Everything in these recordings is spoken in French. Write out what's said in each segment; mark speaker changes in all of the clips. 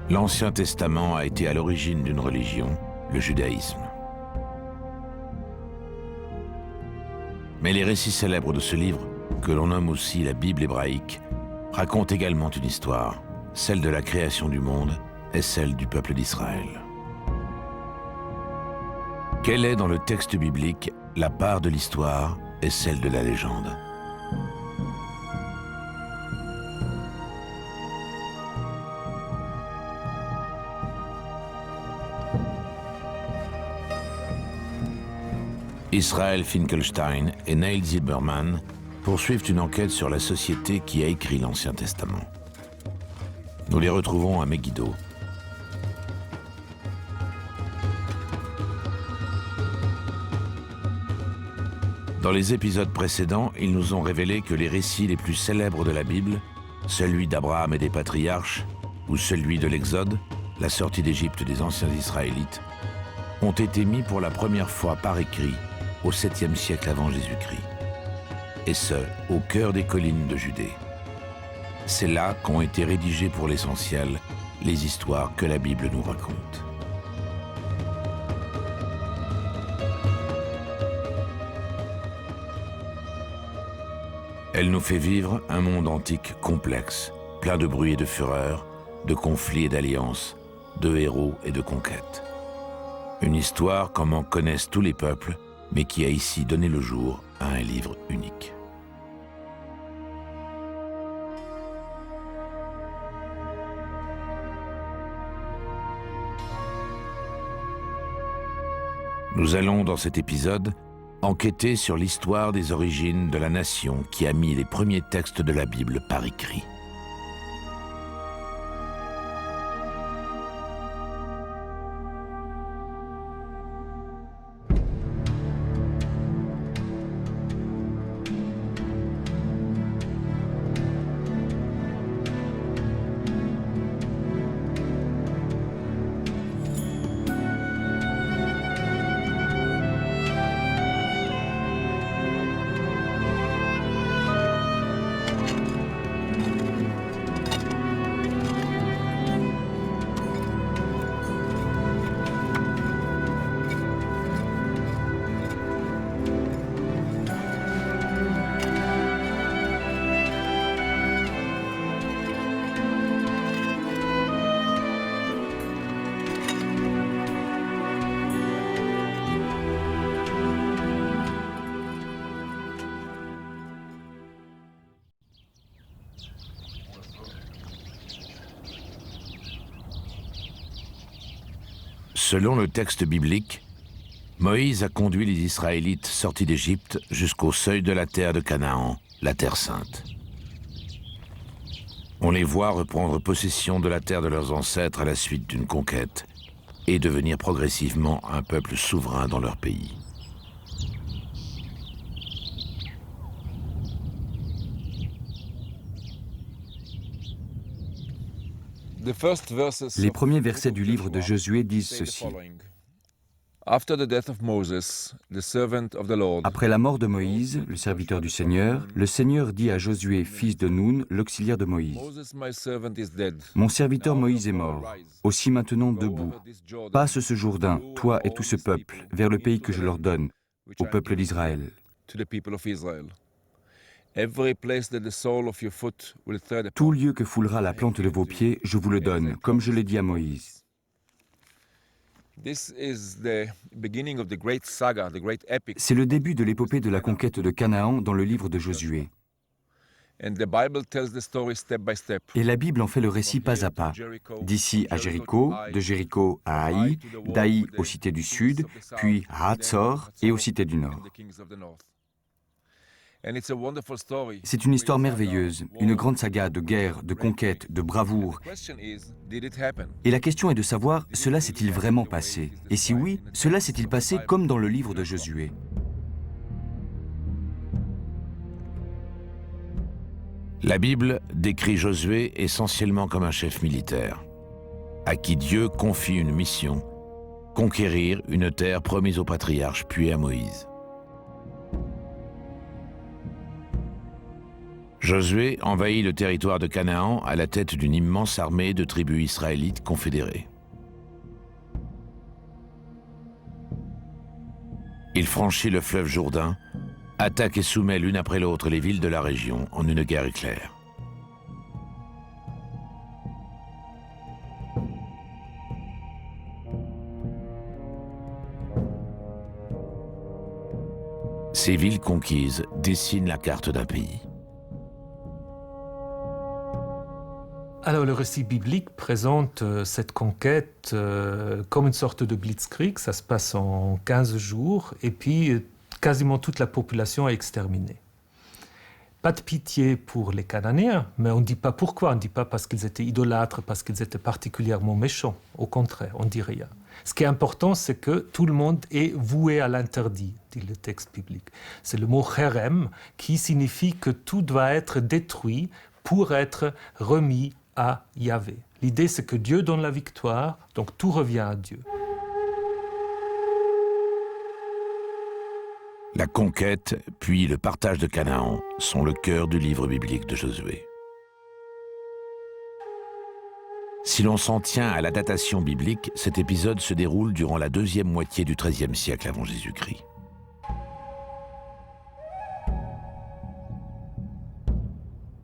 Speaker 1: L'Ancien Testament a été à l'origine d'une religion, le judaïsme. Mais les récits célèbres de ce livre, que l'on nomme aussi la Bible hébraïque, racontent également une histoire, celle de la création du monde et celle du peuple d'Israël. Quelle est dans le texte biblique la part de l'histoire et celle de la légende ? Israel Finkelstein et Neil Zilberman poursuivent une enquête sur la société qui a écrit l'Ancien Testament. Nous les retrouvons à Megiddo. Dans les épisodes précédents, ils nous ont révélé que les récits les plus célèbres de la Bible, celui d'Abraham et des patriarches, ou celui de l'Exode, la sortie d'Égypte des anciens Israélites, ont été mis pour la première fois par écrit au 7e siècle avant Jésus-Christ, et ce, au cœur des collines de Judée. C'est là qu'ont été rédigées pour l'essentiel les histoires que la Bible nous raconte. Elle nous fait vivre un monde antique complexe, plein de bruit et de fureur, de conflits et d'alliances, de héros et de conquêtes. Une histoire comme en connaissent tous les peuples, mais qui a ici donné le jour à un livre unique. Nous allons, dans cet épisode, enquêter sur l'histoire des origines de la nation qui a mis les premiers textes de la Bible par écrit. Selon le texte biblique, Moïse a conduit les Israélites sortis d'Égypte jusqu'au seuil de la terre de Canaan, la terre sainte. On les voit reprendre possession de la terre de leurs ancêtres à la suite d'une conquête et devenir progressivement un peuple souverain dans leur pays.
Speaker 2: Les premiers versets du livre de Josué disent ceci. Après la mort de Moïse, le serviteur du Seigneur, le Seigneur dit à Josué, fils de Nun, l'auxiliaire de Moïse, « Mon serviteur Moïse est mort. Aussi maintenant debout. Passe ce Jourdain, toi et tout ce peuple, vers le pays que je leur donne, au peuple d'Israël. Tout lieu que foulera la plante de vos pieds, je vous le donne, comme je l'ai dit à Moïse. » C'est le début de l'épopée de la conquête de Canaan dans le livre de Josué. Et la Bible en fait le récit pas à pas, d'ici à Jéricho, de Jéricho à Haï, d'Haï aux cités du sud, puis à Hatzor et aux cités du nord. C'est une histoire merveilleuse, une grande saga de guerre, de conquête, de bravoure. Et la question est de savoir, cela s'est-il vraiment passé? Et si oui, cela s'est-il passé comme dans le livre de Josué?
Speaker 1: La Bible décrit Josué essentiellement comme un chef militaire, à qui Dieu confie une mission, conquérir une terre promise aux patriarches puis à Moïse. Josué envahit le territoire de Canaan à la tête d'une immense armée de tribus israélites confédérées. Il franchit le fleuve Jourdain, attaque et soumet l'une après l'autre les villes de la région en une guerre éclair. Ces villes conquises dessinent la carte d'un pays.
Speaker 3: Alors le récit biblique présente cette conquête comme une sorte de blitzkrieg, ça se passe en 15 jours, et puis quasiment toute la population est exterminée. Pas de pitié pour les Cananéens, mais on ne dit pas pourquoi, on ne dit pas parce qu'ils étaient idolâtres, parce qu'ils étaient particulièrement méchants, au contraire, on ne dit rien. Ce qui est important, c'est que tout le monde est voué à l'interdit, dit le texte biblique. C'est le mot cherem qui signifie que tout doit être détruit pour être remis à Yahvé. L'idée, c'est que Dieu donne la victoire, donc tout revient à Dieu.
Speaker 1: La conquête, puis le partage de Canaan sont le cœur du livre biblique de Josué. Si l'on s'en tient à la datation biblique, cet épisode se déroule durant la deuxième moitié du XIIIe siècle avant Jésus-Christ.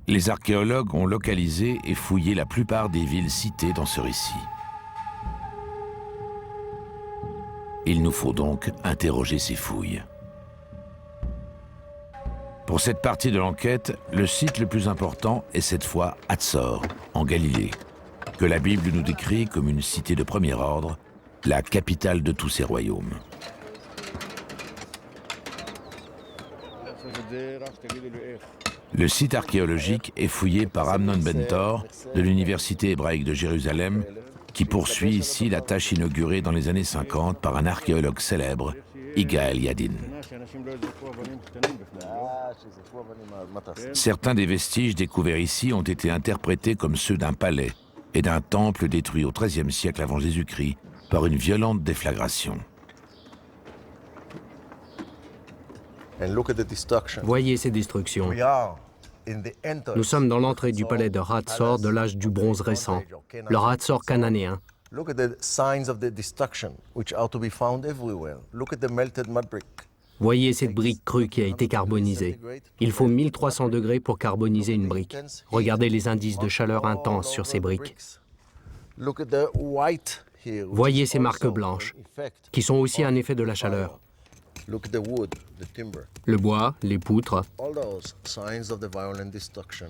Speaker 1: Les archéologues ont localisé et fouillé la plupart des villes citées dans ce récit. Il nous faut donc interroger ces fouilles. Pour cette partie de l'enquête, le site le plus important est cette fois Hatzor, en Galilée, que la Bible nous décrit comme une cité de premier ordre, la capitale de tous ces royaumes. Le site archéologique est fouillé par Amnon Bentor de l'Université hébraïque de Jérusalem, qui poursuit ici la tâche inaugurée dans les années 50 par un archéologue célèbre, Yigael Yadin. Certains des vestiges découverts ici ont été interprétés comme ceux d'un palais et d'un temple détruit au XIIIe siècle avant Jésus-Christ par une violente déflagration.
Speaker 4: Voyez ces destructions. Nous sommes dans l'entrée du palais de Hatzor de l'âge du bronze récent, le Hatzor cananéen. Voyez cette brique crue qui a été carbonisée. Il faut 1300 degrés pour carboniser une brique. Regardez les indices de chaleur intense sur ces briques. Voyez ces marques blanches, qui sont aussi un effet de la chaleur. Le bois, les poutres,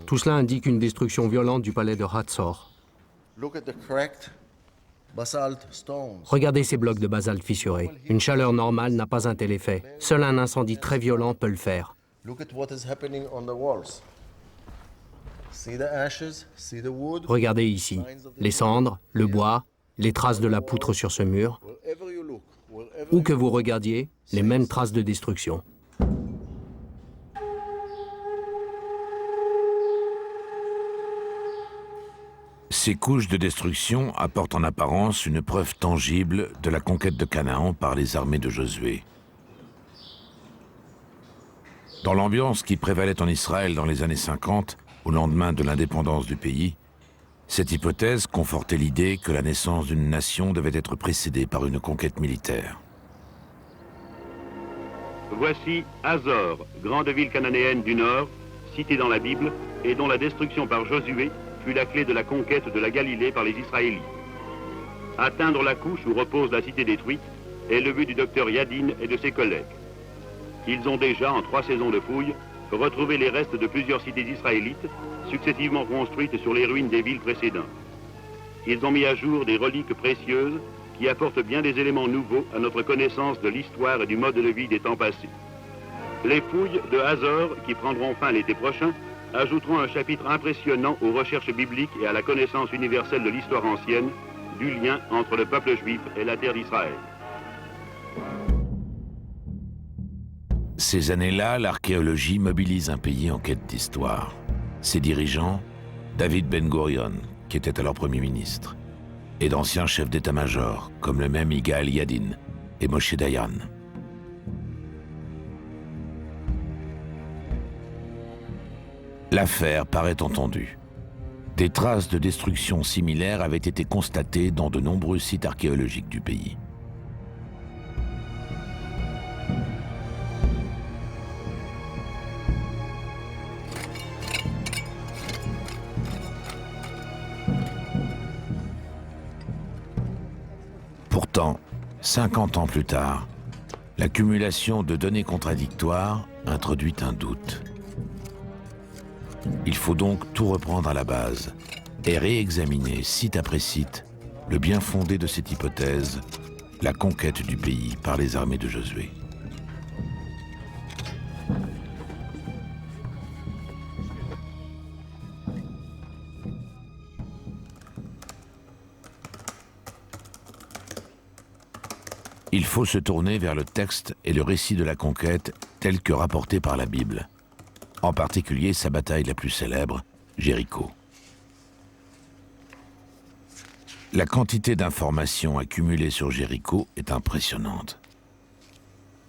Speaker 4: tout cela indique une destruction violente du palais de Hatzor. Regardez ces blocs de basalte fissurés. Une chaleur normale n'a pas un tel effet. Seul un incendie très violent peut le faire. Regardez ici, les cendres, le bois, les traces de la poutre sur ce mur. Où que vous regardiez, les mêmes traces de destruction.
Speaker 1: Ces couches de destruction apportent en apparence une preuve tangible de la conquête de Canaan par les armées de Josué. Dans l'ambiance qui prévalait en Israël dans les années 50, au lendemain de l'indépendance du pays, cette hypothèse confortait l'idée que la naissance d'une nation devait être précédée par une conquête militaire.
Speaker 5: Voici Hazor, grande ville cananéenne du Nord, citée dans la Bible, et dont la destruction par Josué fut la clé de la conquête de la Galilée par les Israélites. Atteindre la couche où repose la cité détruite est le but du docteur Yadin et de ses collègues. Ils ont déjà, en 3 saisons de fouilles, retrouvé les restes de plusieurs cités israélites, successivement construites sur les ruines des villes précédentes. Ils ont mis à jour des reliques précieuses qui apportent bien des éléments nouveaux à notre connaissance de l'histoire et du mode de vie des temps passés. Les fouilles de Hazor, qui prendront fin l'été prochain, ajouteront un chapitre impressionnant aux recherches bibliques et à la connaissance universelle de l'histoire ancienne, du lien entre le peuple juif et la terre d'Israël.
Speaker 1: Ces années-là, l'archéologie mobilise un pays en quête d'histoire. Ses dirigeants, David Ben-Gurion, qui était alors Premier ministre, et d'anciens chefs d'état-major, comme le même Yigael Yadin et Moshe Dayan. L'affaire paraît entendue. Des traces de destruction similaires avaient été constatées dans de nombreux sites archéologiques du pays. Pourtant, 50 ans plus tard, l'accumulation de données contradictoires introduit un doute. Il faut donc tout reprendre à la base et réexaminer site après site le bien fondé de cette hypothèse, la conquête du pays par les armées de Josué. Il faut se tourner vers le texte et le récit de la conquête tel que rapporté par la Bible, en particulier sa bataille la plus célèbre, Jéricho. La quantité d'informations accumulées sur Jéricho est impressionnante.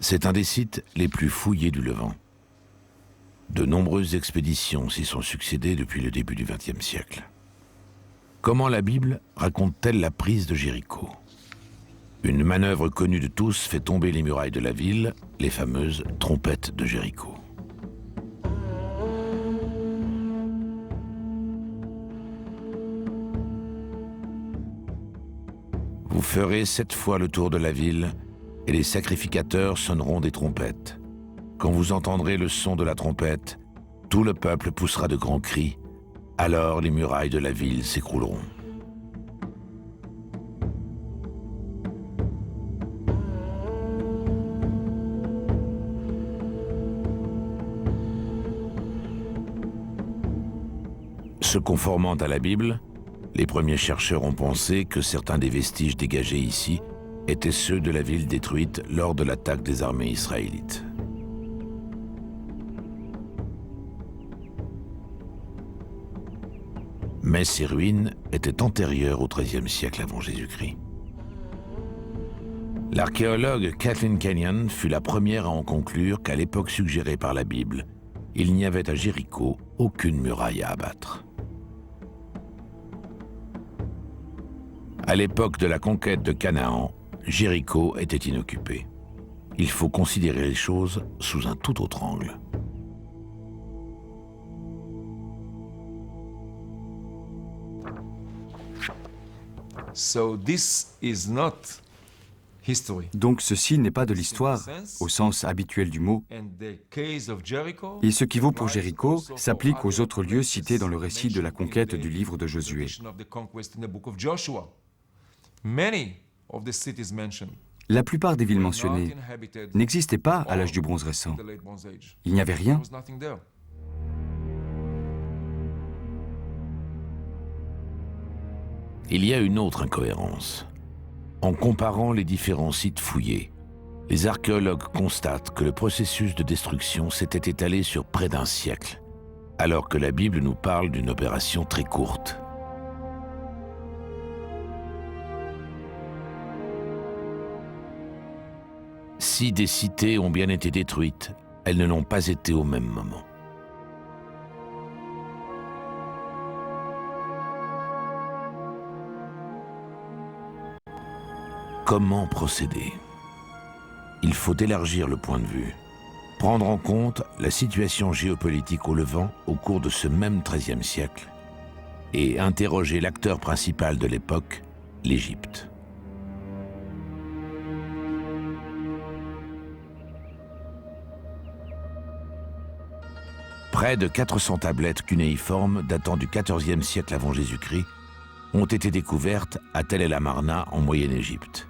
Speaker 1: C'est un des sites les plus fouillés du Levant. De nombreuses expéditions s'y sont succédées depuis le début du XXe siècle. Comment la Bible raconte-t-elle la prise de Jéricho ? Une manœuvre connue de tous fait tomber les murailles de la ville, les fameuses trompettes de Jéricho. Vous ferez 7 fois le tour de la ville et les sacrificateurs sonneront des trompettes. Quand vous entendrez le son de la trompette, tout le peuple poussera de grands cris. Alors les murailles de la ville s'écrouleront. Se conformant à la Bible, les premiers chercheurs ont pensé que certains des vestiges dégagés ici étaient ceux de la ville détruite lors de l'attaque des armées israélites. Mais ces ruines étaient antérieures au XIIIe siècle avant Jésus-Christ. L'archéologue Kathleen Kenyon fut la première à en conclure qu'à l'époque suggérée par la Bible, il n'y avait à Jéricho aucune muraille à abattre. À l'époque de la conquête de Canaan, Jéricho était inoccupé. Il faut considérer les choses sous un tout autre angle.
Speaker 2: Donc ceci n'est pas de l'histoire, au sens habituel du mot, et ce qui vaut pour Jéricho s'applique aux autres lieux cités dans le récit de la conquête du livre de Josué. La plupart des villes mentionnées n'existaient pas à l'âge du bronze récent. Il n'y avait rien.
Speaker 1: Il y a une autre incohérence. En comparant les différents sites fouillés, les archéologues constatent que le processus de destruction s'était étalé sur près d'un siècle, alors que la Bible nous parle d'une opération très courte. Si des cités ont bien été détruites, elles ne l'ont pas été au même moment. Comment procéder ? Il faut élargir le point de vue, prendre en compte la situation géopolitique au Levant au cours de ce même XIIIe siècle et interroger l'acteur principal de l'époque, l'Égypte. Près de 400 tablettes cunéiformes datant du XIVe siècle avant Jésus-Christ ont été découvertes à Tel el-Amarna en Moyenne-Égypte.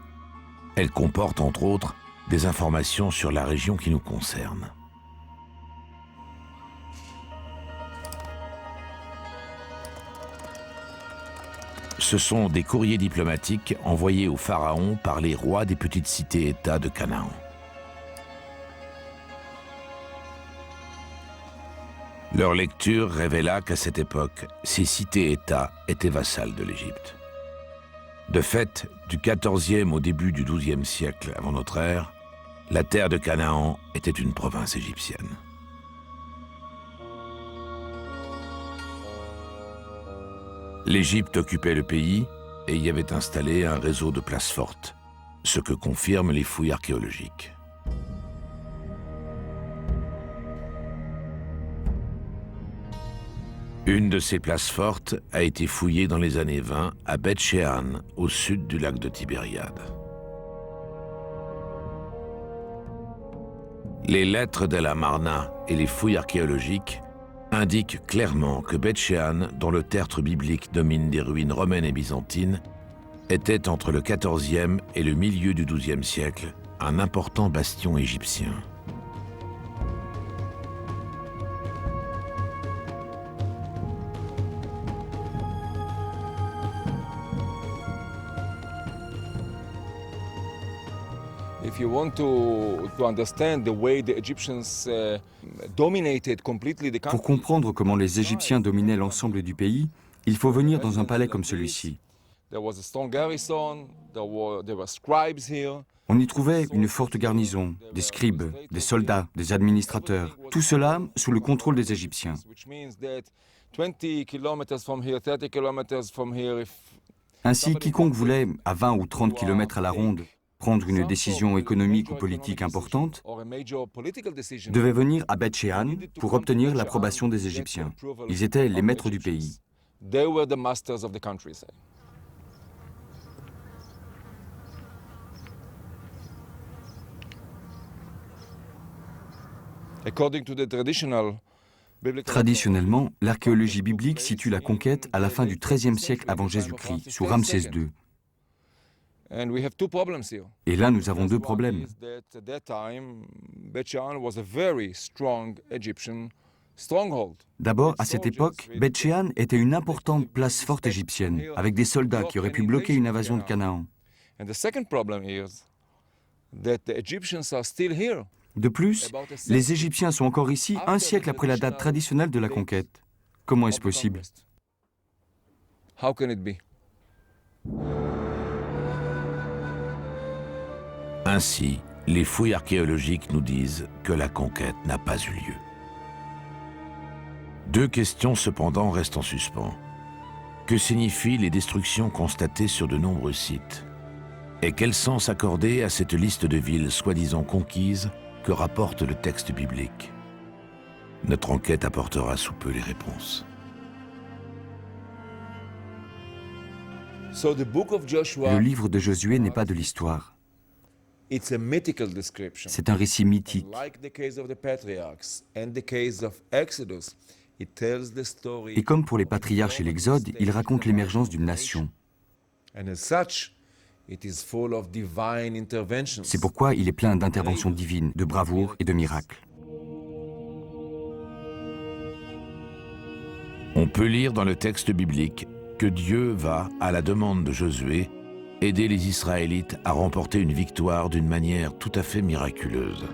Speaker 1: Elles comportent, entre autres, des informations sur la région qui nous concerne. Ce sont des courriers diplomatiques envoyés au pharaon par les rois des petites cités-États de Canaan. Leur lecture révéla qu'à cette époque, ces cités-États étaient vassales de l'Égypte. De fait, du XIVe au début du XIIe siècle avant notre ère, la terre de Canaan était une province égyptienne. L'Égypte occupait le pays et y avait installé un réseau de places fortes, ce que confirment les fouilles archéologiques. Une de ces places fortes a été fouillée dans les années 20 à Beth Shean, au sud du lac de Tibériade. Les lettres de la Marna et les fouilles archéologiques indiquent clairement que Beth Shean, dont le tertre biblique domine des ruines romaines et byzantines, était entre le XIVe et le milieu du XIIe siècle un important bastion égyptien.
Speaker 6: If you want to understand the way the Egyptians dominated completely the country.
Speaker 2: Pour comprendre comment les Égyptiens dominaient l'ensemble du pays, il faut venir dans un palais comme celui-ci.
Speaker 6: There was a strong garrison, there were scribes here.
Speaker 2: On y trouvait une forte garnison, des scribes, des soldats, des administrateurs, tout cela sous le contrôle des Égyptiens.
Speaker 6: Which means that 20 kilometers from here, 30 kilometers from here, if
Speaker 2: Ainsi, quiconque voulait, à 20 ou 30 kilomètres à la ronde, prendre une décision économique ou politique importante,
Speaker 6: or a major political decision,
Speaker 2: devait venir à Beth Shean pour obtenir l'approbation des Égyptiens. Ils étaient les maîtres du pays.
Speaker 6: they were the masters of the country. According to the traditional biblical
Speaker 2: Traditionnellement, l'archéologie biblique situe la conquête à la fin du XIIIe siècle avant Jésus-Christ, sous Ramsès II.
Speaker 6: And we have two problems here.
Speaker 2: Et là, nous avons deux problèmes.
Speaker 6: Is that at that time, Beth Shean was a very strong Egyptian stronghold.
Speaker 2: D'abord, à cette époque, Beth Shean était une importante place forte égyptienne, avec des soldats qui auraient pu bloquer une invasion de Canaan.
Speaker 6: And the second problem is that the Egyptians are still here.
Speaker 2: De plus, les Égyptiens sont encore ici un siècle après la date traditionnelle de la conquête. Comment est-ce possible?
Speaker 6: How can it be?
Speaker 1: Ainsi, les fouilles archéologiques nous disent que la conquête n'a pas eu lieu. Deux questions cependant restent en suspens. Que signifient les destructions constatées sur de nombreux sites? Et quel sens accorder à cette liste de villes soi-disant conquises que rapporte le texte biblique? Notre enquête apportera sous peu les réponses.
Speaker 6: So the book of Joshua,
Speaker 2: Le livre de Josué n'est pas de l'histoire.
Speaker 6: it's a mythical description.
Speaker 2: C'est un récit mythique.
Speaker 6: Like the case of the patriarchs and the case of Exodus, it tells the story.
Speaker 2: Et comme pour les patriarches et l'Exode, il raconte l'émergence d'une nation.
Speaker 6: And as such, it is full of divine interventions.
Speaker 2: C'est pourquoi il est plein d'interventions divines, de bravoure et de miracles.
Speaker 1: On peut lire dans le texte biblique que Dieu va, à la demande de Josué, aider les Israélites à remporter une victoire d'une manière tout à fait miraculeuse.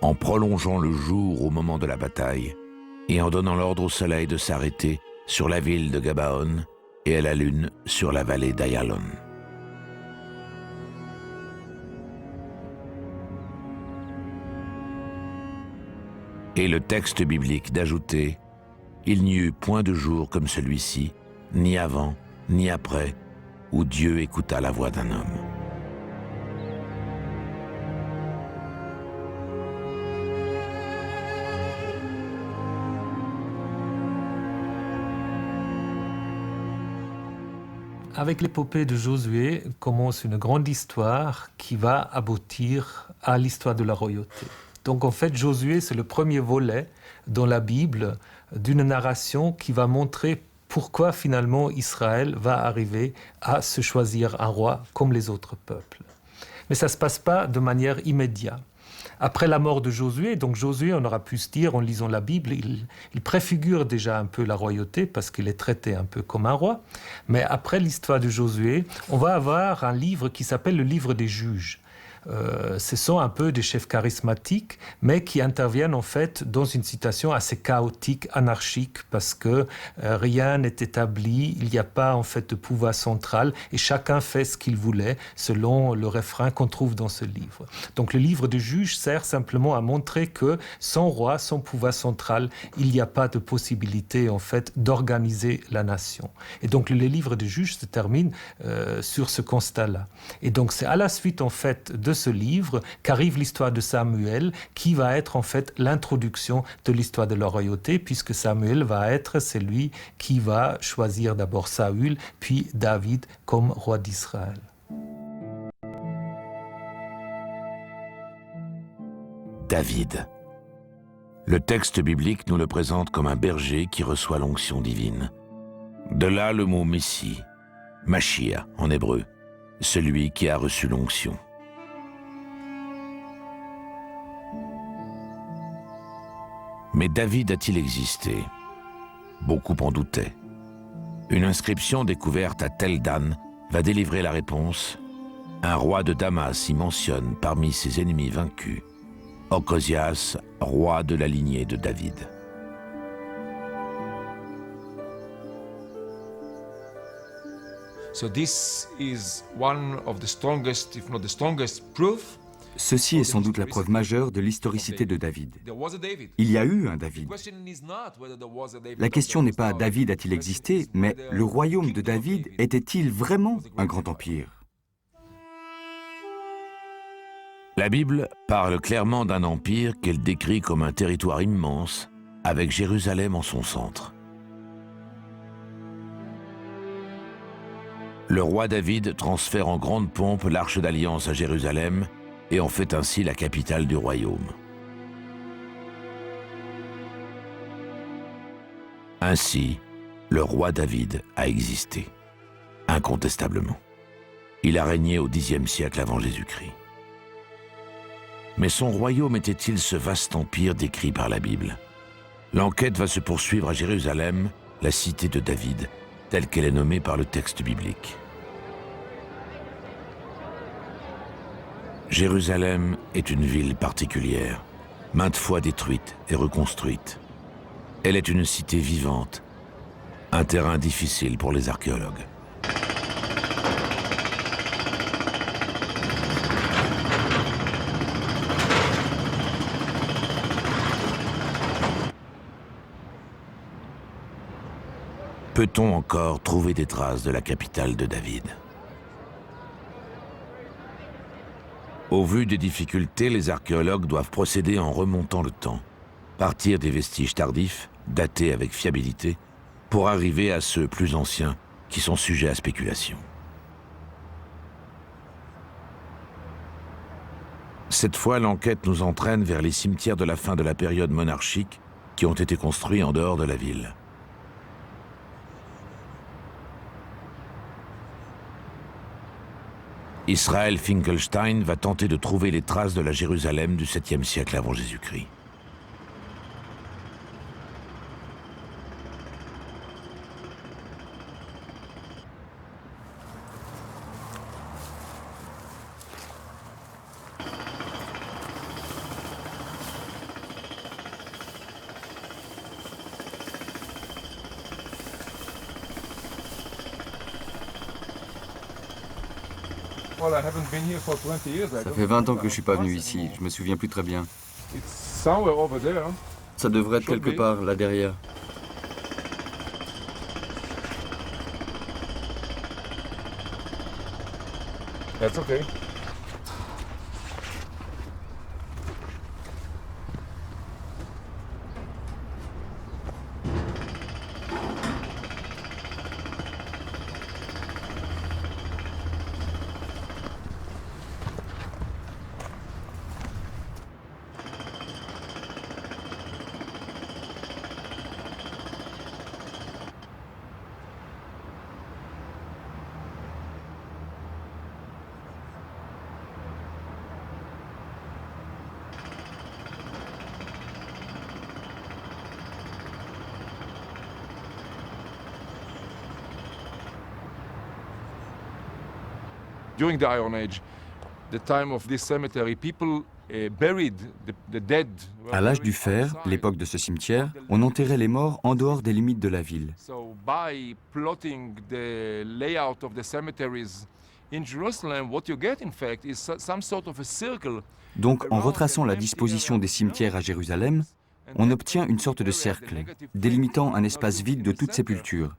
Speaker 1: En prolongeant le jour au moment de la bataille et en donnant l'ordre au soleil de s'arrêter sur la ville de Gabaon et à la lune sur la vallée d'Ayalon. Et le texte biblique d'ajouter « Il n'y eut point de jour comme celui-ci, ni avant, ni après, où Dieu écouta la voix d'un homme. »
Speaker 3: Avec l'épopée de Josué commence une grande histoire qui va aboutir à l'histoire de la royauté. Donc en fait, Josué, c'est le premier volet dans la Bible d'une narration qui va montrer pourquoi finalement Israël va arriver à se choisir un roi comme les autres peuples. Mais ça ne se passe pas de manière immédiate. Après la mort de Josué, donc Josué, on aura pu se dire en lisant la Bible, il préfigure déjà un peu la royauté parce qu'il est traité un peu comme un roi. Mais après l'histoire de Josué, on va avoir un livre qui s'appelle le livre des juges. ce sont un peu des chefs charismatiques, mais qui interviennent en fait dans une situation assez chaotique, anarchique, parce que rien n'est établi, il n'y a pas en fait de pouvoir central, et chacun fait ce qu'il voulait, selon le refrain qu'on trouve dans ce livre. Donc le livre de Juges sert simplement à montrer que sans roi, sans pouvoir central, il n'y a pas de possibilité en fait d'organiser la nation. Et donc le livre de Juges se termine sur ce constat-là. Et donc c'est à la suite en fait de ce livre qu'arrive l'histoire de Samuel, qui va être en fait l'introduction de l'histoire de la royauté, puisque Samuel va être celui qui va choisir d'abord Saül, puis David comme roi d'Israël.
Speaker 1: David. Le texte biblique nous le présente comme un berger qui reçoit l'onction divine. De là le mot Messie, Machia en hébreu, celui qui a reçu l'onction. Mais David a-t-il existé? Beaucoup en doutaient. Une inscription découverte à Tel Dan va délivrer la réponse. Un roi de Damas y mentionne parmi ses ennemis vaincus Ocosias, roi de la lignée de David.
Speaker 6: So this is one of the strongest, if not the strongest, proof.
Speaker 2: Ceci est sans doute la preuve majeure de l'historicité de David. Il y a eu un David. La question n'est pas David a-t-il existé, mais le royaume de David était-il vraiment un grand empire?
Speaker 1: La Bible parle clairement d'un empire qu'elle décrit comme un territoire immense, avec Jérusalem en son centre. Le roi David transfère en grande pompe l'arche d'alliance à Jérusalem et en fait ainsi la capitale du royaume. Ainsi, le roi David a existé, incontestablement. Il a régné au Xe siècle avant Jésus-Christ. Mais son royaume était-il ce vaste empire décrit par la Bible? L'enquête va se poursuivre à Jérusalem, la cité de David, telle qu'elle est nommée par le texte biblique. Jérusalem est une ville particulière, maintes fois détruite et reconstruite. Elle est une cité vivante, un terrain difficile pour les archéologues. Peut-on encore trouver des traces de la capitale de David? Au vu des difficultés, les archéologues doivent procéder en remontant le temps, partir des vestiges tardifs, datés avec fiabilité, pour arriver à ceux plus anciens qui sont sujets à spéculation. Cette fois, l'enquête nous entraîne vers les cimetières de la fin de la période monarchique qui ont été construits en dehors de la ville. Israël Finkelstein va tenter de trouver les traces de la Jérusalem du 7e siècle avant Jésus-Christ.
Speaker 2: Ça fait 20 ans que je suis pas venu ici, je me souviens plus très bien. Ça devrait être quelque part là derrière.
Speaker 6: That's okay. During the Iron Age,
Speaker 2: À l'âge du fer, l'époque de ce cimetière, on enterrait les morts en dehors des limites de la ville. Donc, en retraçant la disposition des cimetières à Jérusalem, on obtient une sorte de cercle, délimitant un espace vide de toute sépulture,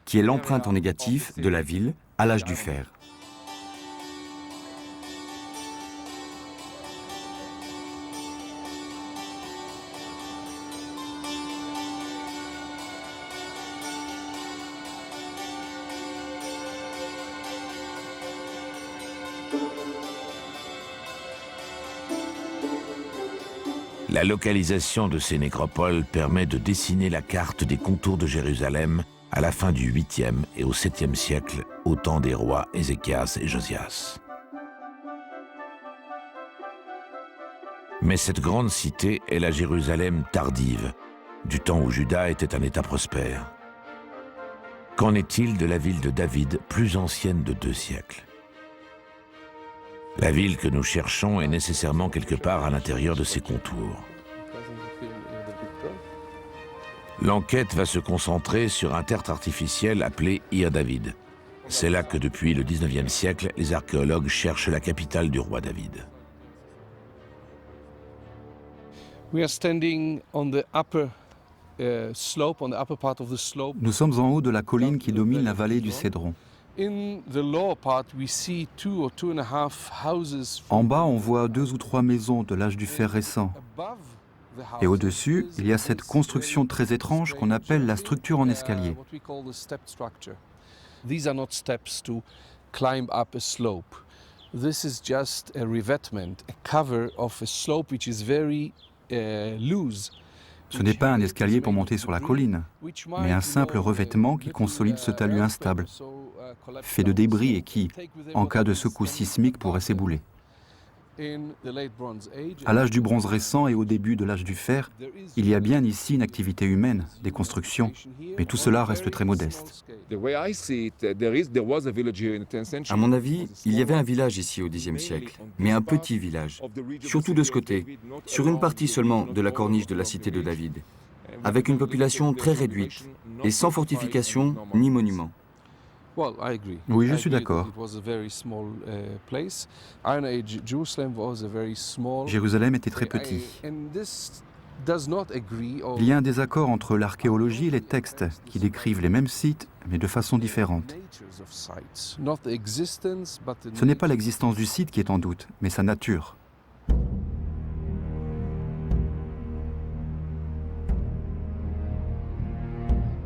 Speaker 2: qui est l'empreinte en négatif de la ville à l'âge du fer.
Speaker 1: La localisation de ces nécropoles permet de dessiner la carte des contours de Jérusalem à la fin du 8e et au 7e siècle, au temps des rois Ézéchias et Josias. Mais cette grande cité est la Jérusalem tardive, du temps où Juda était un État prospère. Qu'en est-il de la ville de David, plus ancienne de 2 siècles? La ville que nous cherchons est nécessairement quelque part à l'intérieur de ses contours. L'enquête va se concentrer sur un tertre artificiel appelé Ir David. C'est là que depuis le 19e siècle, les archéologues cherchent la capitale du roi David.
Speaker 7: Nous
Speaker 8: sommes en haut de la colline qui domine la vallée du Cédron. En bas, on voit 2 ou 3 maisons de l'âge du fer récent. Et au-dessus, il y a cette construction très étrange qu'on appelle la structure en escalier. Ce n'est pas un escalier pour monter sur la colline, mais un simple revêtement qui consolide ce talus instable, fait de débris et qui, en cas de secousse sismique, pourrait s'ébouler. À l'âge du bronze récent et au début de l'âge du fer, il y a bien ici une activité humaine, des constructions, mais tout cela reste très modeste.
Speaker 2: À mon avis, il y avait un village ici au Xe siècle, mais un petit village, surtout de ce côté, sur une partie seulement de la corniche de la cité de David, avec une population très réduite et sans fortification ni monument.
Speaker 8: Oui, je suis d'accord. Jérusalem était très petit. Il y a un désaccord entre l'archéologie et les textes qui décrivent les mêmes sites, mais de façon différente. Ce n'est pas l'existence du site qui est en doute, mais sa nature.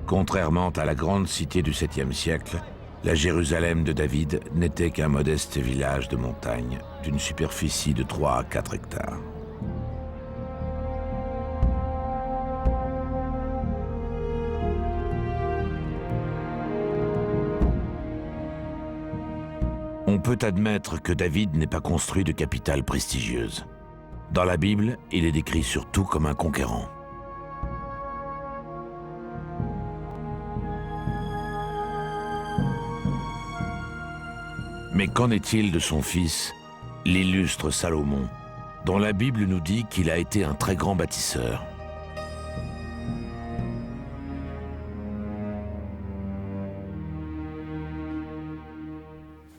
Speaker 1: Contrairement à la grande cité du 7e siècle, la Jérusalem de David n'était qu'un modeste village de montagne d'une superficie de 3 à 4 hectares. On peut admettre que David n'ait pas construit de capitale prestigieuse. Dans la Bible, il est décrit surtout comme un conquérant. Mais qu'en est-il de son fils, l'illustre Salomon, dont la Bible nous dit qu'il a été un très grand bâtisseur?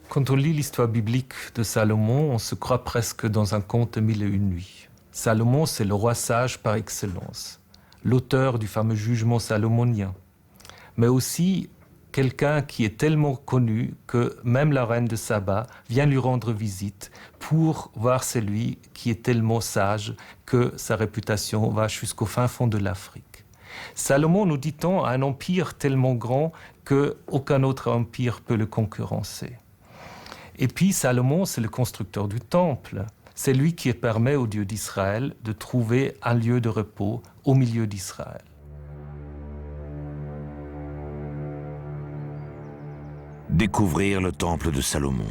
Speaker 3: Quand on lit l'histoire biblique de Salomon, on se croit presque dans un conte de 1001 nuits. Salomon, c'est le roi sage par excellence, l'auteur du fameux jugement salomonien, mais aussi quelqu'un qui est tellement connu que même la reine de Saba vient lui rendre visite pour voir celui qui est tellement sage que sa réputation va jusqu'au fin fond de l'Afrique. Salomon, nous dit-on, a un empire tellement grand qu'aucun autre empire peut le concurrencer. Et puis Salomon, c'est le constructeur du temple. C'est lui qui permet au Dieu d'Israël de trouver un lieu de repos au milieu d'Israël.
Speaker 1: Découvrir le temple de Salomon.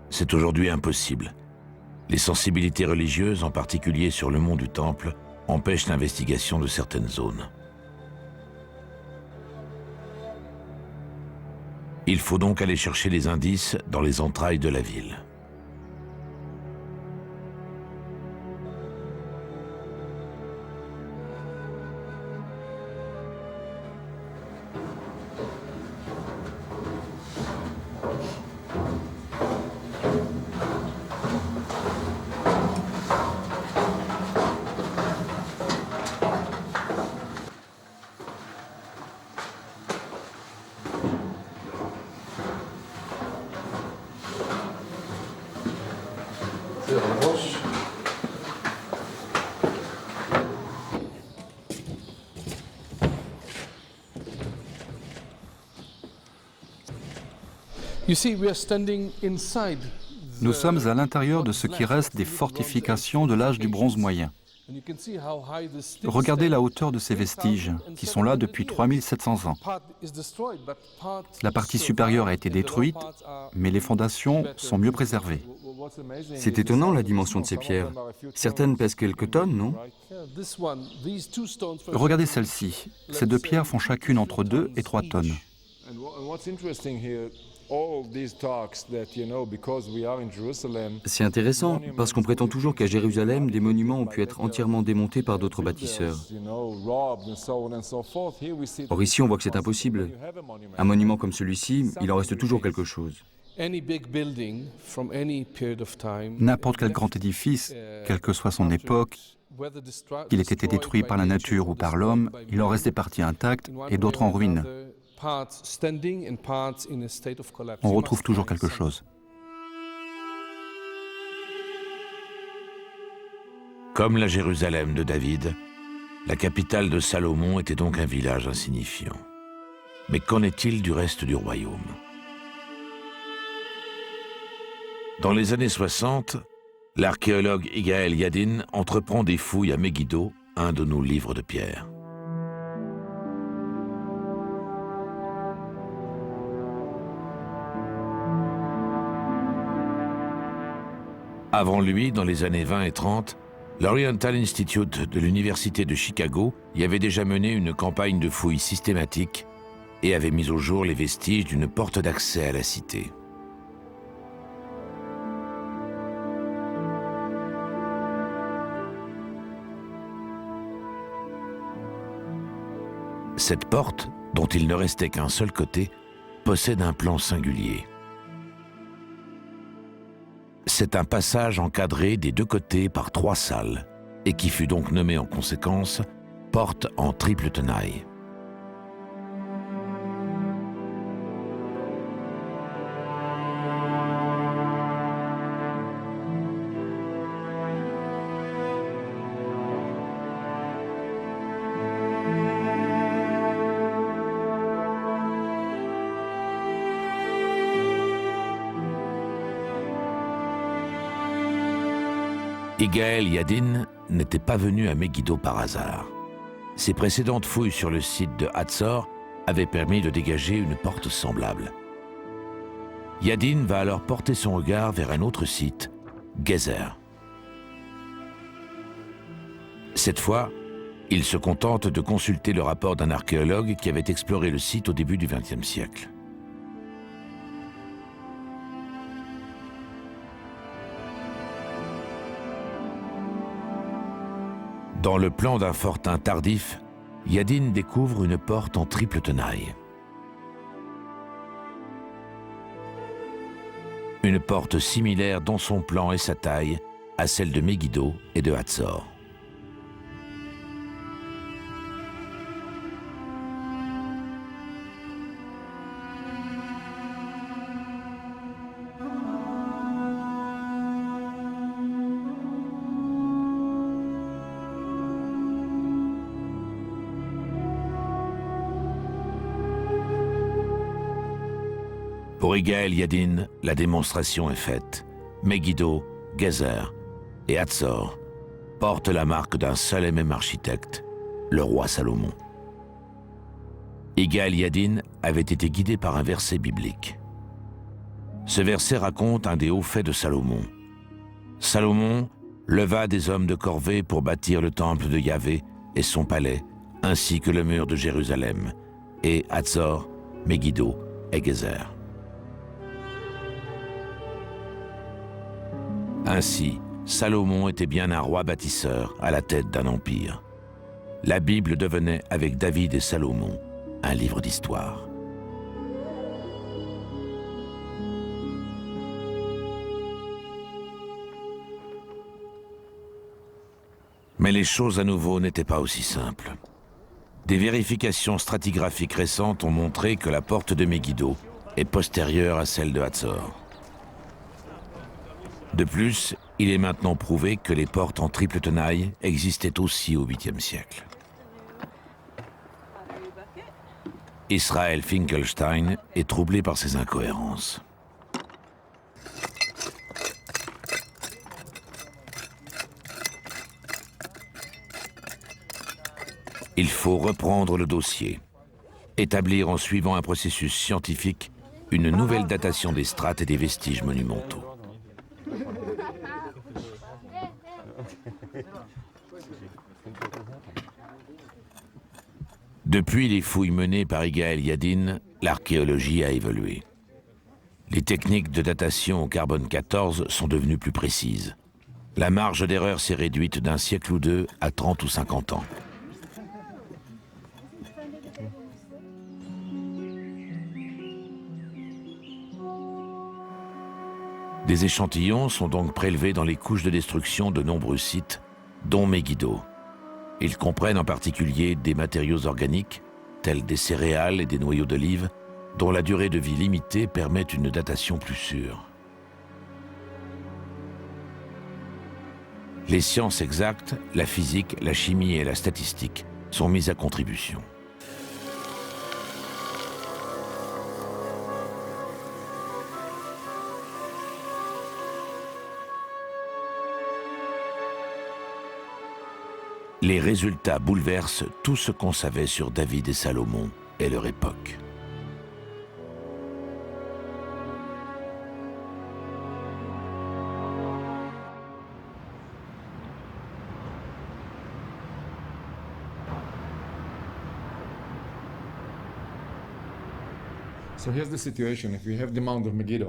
Speaker 1: C'est aujourd'hui impossible. Les sensibilités religieuses, en particulier sur le mont du Temple, empêchent l'investigation de certaines zones. Il faut donc aller chercher les indices dans les entrailles de la ville.
Speaker 8: Nous sommes à l'intérieur de ce qui reste des fortifications de l'âge du bronze moyen. Regardez la hauteur de ces vestiges, qui sont là depuis 3700 ans. La partie supérieure a été détruite, mais les fondations sont mieux préservées.
Speaker 2: C'est étonnant la dimension de ces pierres. Certaines pèsent quelques tonnes, non?
Speaker 8: Regardez celle-ci. Ces deux pierres font chacune entre 2 et 3 tonnes.
Speaker 2: C'est intéressant, parce qu'on prétend toujours qu'à Jérusalem, des monuments ont pu être entièrement démontés par d'autres bâtisseurs. Or ici, on voit que c'est impossible. Un monument comme celui-ci, il en reste toujours quelque chose.
Speaker 8: N'importe quel grand édifice, quelle que soit son époque, qu'il ait été détruit par la nature ou par l'homme, il en reste des parties intactes et d'autres en ruine. On retrouve toujours quelque chose.
Speaker 1: Comme la Jérusalem de David, la capitale de Salomon était donc un village insignifiant. Mais qu'en est-il du reste du royaume? Dans les années 60, l'archéologue Yigael Yadin entreprend des fouilles à Megiddo, un de nos livres de pierre. Avant lui, dans les années 20 et 30, l'Oriental Institute de l'Université de Chicago y avait déjà mené une campagne de fouilles systématique et avait mis au jour les vestiges d'une porte d'accès à la cité. Cette porte, dont il ne restait qu'un seul côté, possède un plan singulier. C'est un passage encadré des deux côtés par 3 salles, et qui fut donc nommé en conséquence porte en triple tenaille. Yigael Yadin n'était pas venu à Megiddo par hasard. Ses précédentes fouilles sur le site de Hatzor avaient permis de dégager une porte semblable. Yadin va alors porter son regard vers un autre site, Gezer. Cette fois, il se contente de consulter le rapport d'un archéologue qui avait exploré le site au début du XXe siècle. Dans le plan d'un fortin tardif, Yadin découvre une porte en triple tenaille. Une porte similaire dans son plan et sa taille à celle de Megiddo et de Hatzor. Pour Yigael Yadin, la démonstration est faite. Megiddo, Gezer et Hatzor portent la marque d'un seul et même architecte, le roi Salomon. Yigael Yadin avait été guidé par un verset biblique. Ce verset raconte un des hauts faits de Salomon. Salomon leva des hommes de corvée pour bâtir le temple de Yahvé et son palais, ainsi que le mur de Jérusalem, et Hatzor, Megiddo et Gezer. Ainsi, Salomon était bien un roi bâtisseur à la tête d'un empire. La Bible devenait, avec David et Salomon, un livre d'histoire. Mais les choses à nouveau n'étaient pas aussi simples. Des vérifications stratigraphiques récentes ont montré que la porte de Megiddo est postérieure à celle de Hatzor. De plus, il est maintenant prouvé que les portes en triple tenaille existaient aussi au 8e siècle. Israël Finkelstein est troublé par ces incohérences. Il faut reprendre le dossier, établir en suivant un processus scientifique une nouvelle datation des strates et des vestiges monumentaux. Depuis les fouilles menées par Yigael Yadin, l'archéologie a évolué. Les techniques de datation au carbone 14 sont devenues plus précises. La marge d'erreur s'est réduite d'un siècle ou deux à 30 ou 50 ans. Des échantillons sont donc prélevés dans les couches de destruction de nombreux sites, dont Megiddo. Ils comprennent en particulier des matériaux organiques, tels des céréales et des noyaux d'olive, dont la durée de vie limitée permet une datation plus sûre. Les sciences exactes, la physique, la chimie et la statistique sont mises à contribution. Les résultats bouleversent tout ce qu'on savait sur David et Salomon et leur époque.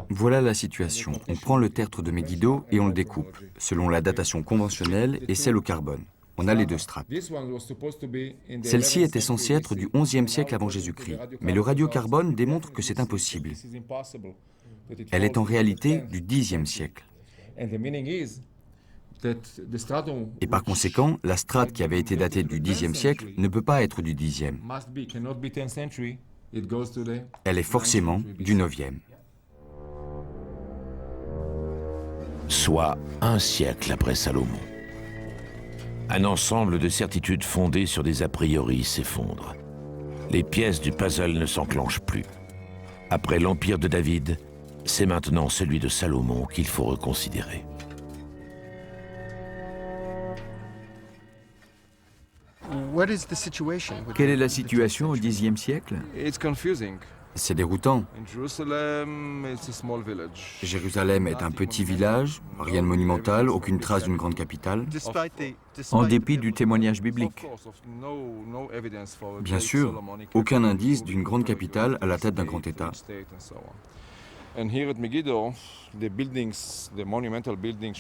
Speaker 2: Voilà la situation. On prend le tertre de Megiddo et on le découpe, selon la datation conventionnelle et celle au carbone. On a les deux strates. Celle-ci était censée être du XIe siècle avant Jésus-Christ, mais le radiocarbone démontre que c'est impossible. Elle est en réalité du Xe siècle. Et par conséquent, la strate qui avait été datée du Xe siècle ne peut pas être du Xe. Elle est forcément du IXe.
Speaker 1: Soit un siècle après Salomon. Un ensemble de certitudes fondées sur des a priori s'effondre. Les pièces du puzzle ne s'enclenchent plus. Après l'empire de David, c'est maintenant celui de Salomon qu'il faut reconsidérer.
Speaker 7: Quelle est la situation au Xe siècle?
Speaker 2: C'est déroutant. Jérusalem est un petit village, rien de monumental, aucune trace d'une grande capitale.
Speaker 7: En dépit du témoignage biblique.
Speaker 2: Bien sûr, aucun indice d'une grande capitale à la tête d'un grand État.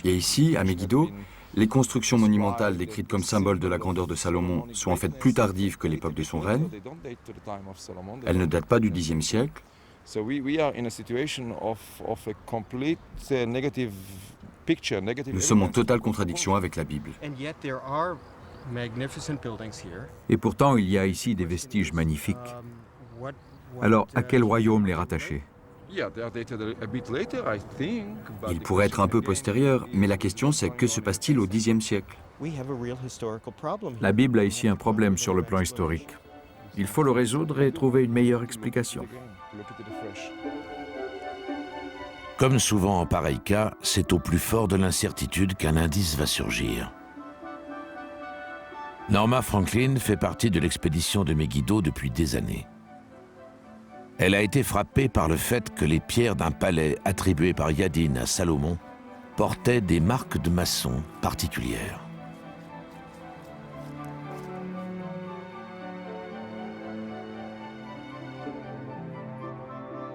Speaker 2: Et ici, à Megiddo, les constructions monumentales décrites comme symboles de la grandeur de Salomon sont en fait plus tardives que l'époque de son règne. Elles ne datent pas du Xe siècle. Nous sommes en totale contradiction avec la Bible.
Speaker 7: Et pourtant, il y a ici des vestiges magnifiques. Alors, à quel royaume les rattacher?
Speaker 2: Il pourrait être un peu postérieur, mais la question c'est que se passe-t-il au Xe siècle?
Speaker 7: La Bible a ici un problème sur le plan historique. Il faut le résoudre et trouver une meilleure explication.
Speaker 1: Comme souvent en pareil cas, c'est au plus fort de l'incertitude qu'un indice va surgir. Norma Franklin fait partie de l'expédition de Megiddo depuis des années. Elle a été frappée par le fait que les pierres d'un palais attribué par Yadin à Salomon portaient des marques de maçons particulières.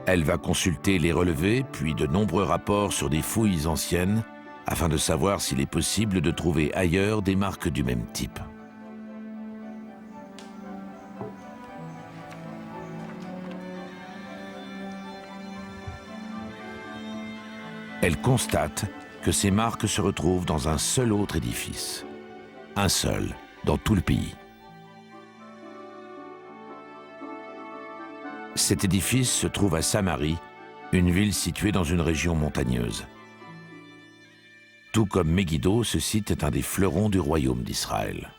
Speaker 1: Elle va consulter les relevés, puis de nombreux rapports sur des fouilles anciennes, afin de savoir s'il est possible de trouver ailleurs des marques du même type. Elle constate que ces marques se retrouvent dans un seul autre édifice. un seul, dans tout le pays. Cet édifice se trouve à Samarie, une ville située dans une région montagneuse. Tout comme Megiddo, ce site est un des fleurons du royaume d'Israël.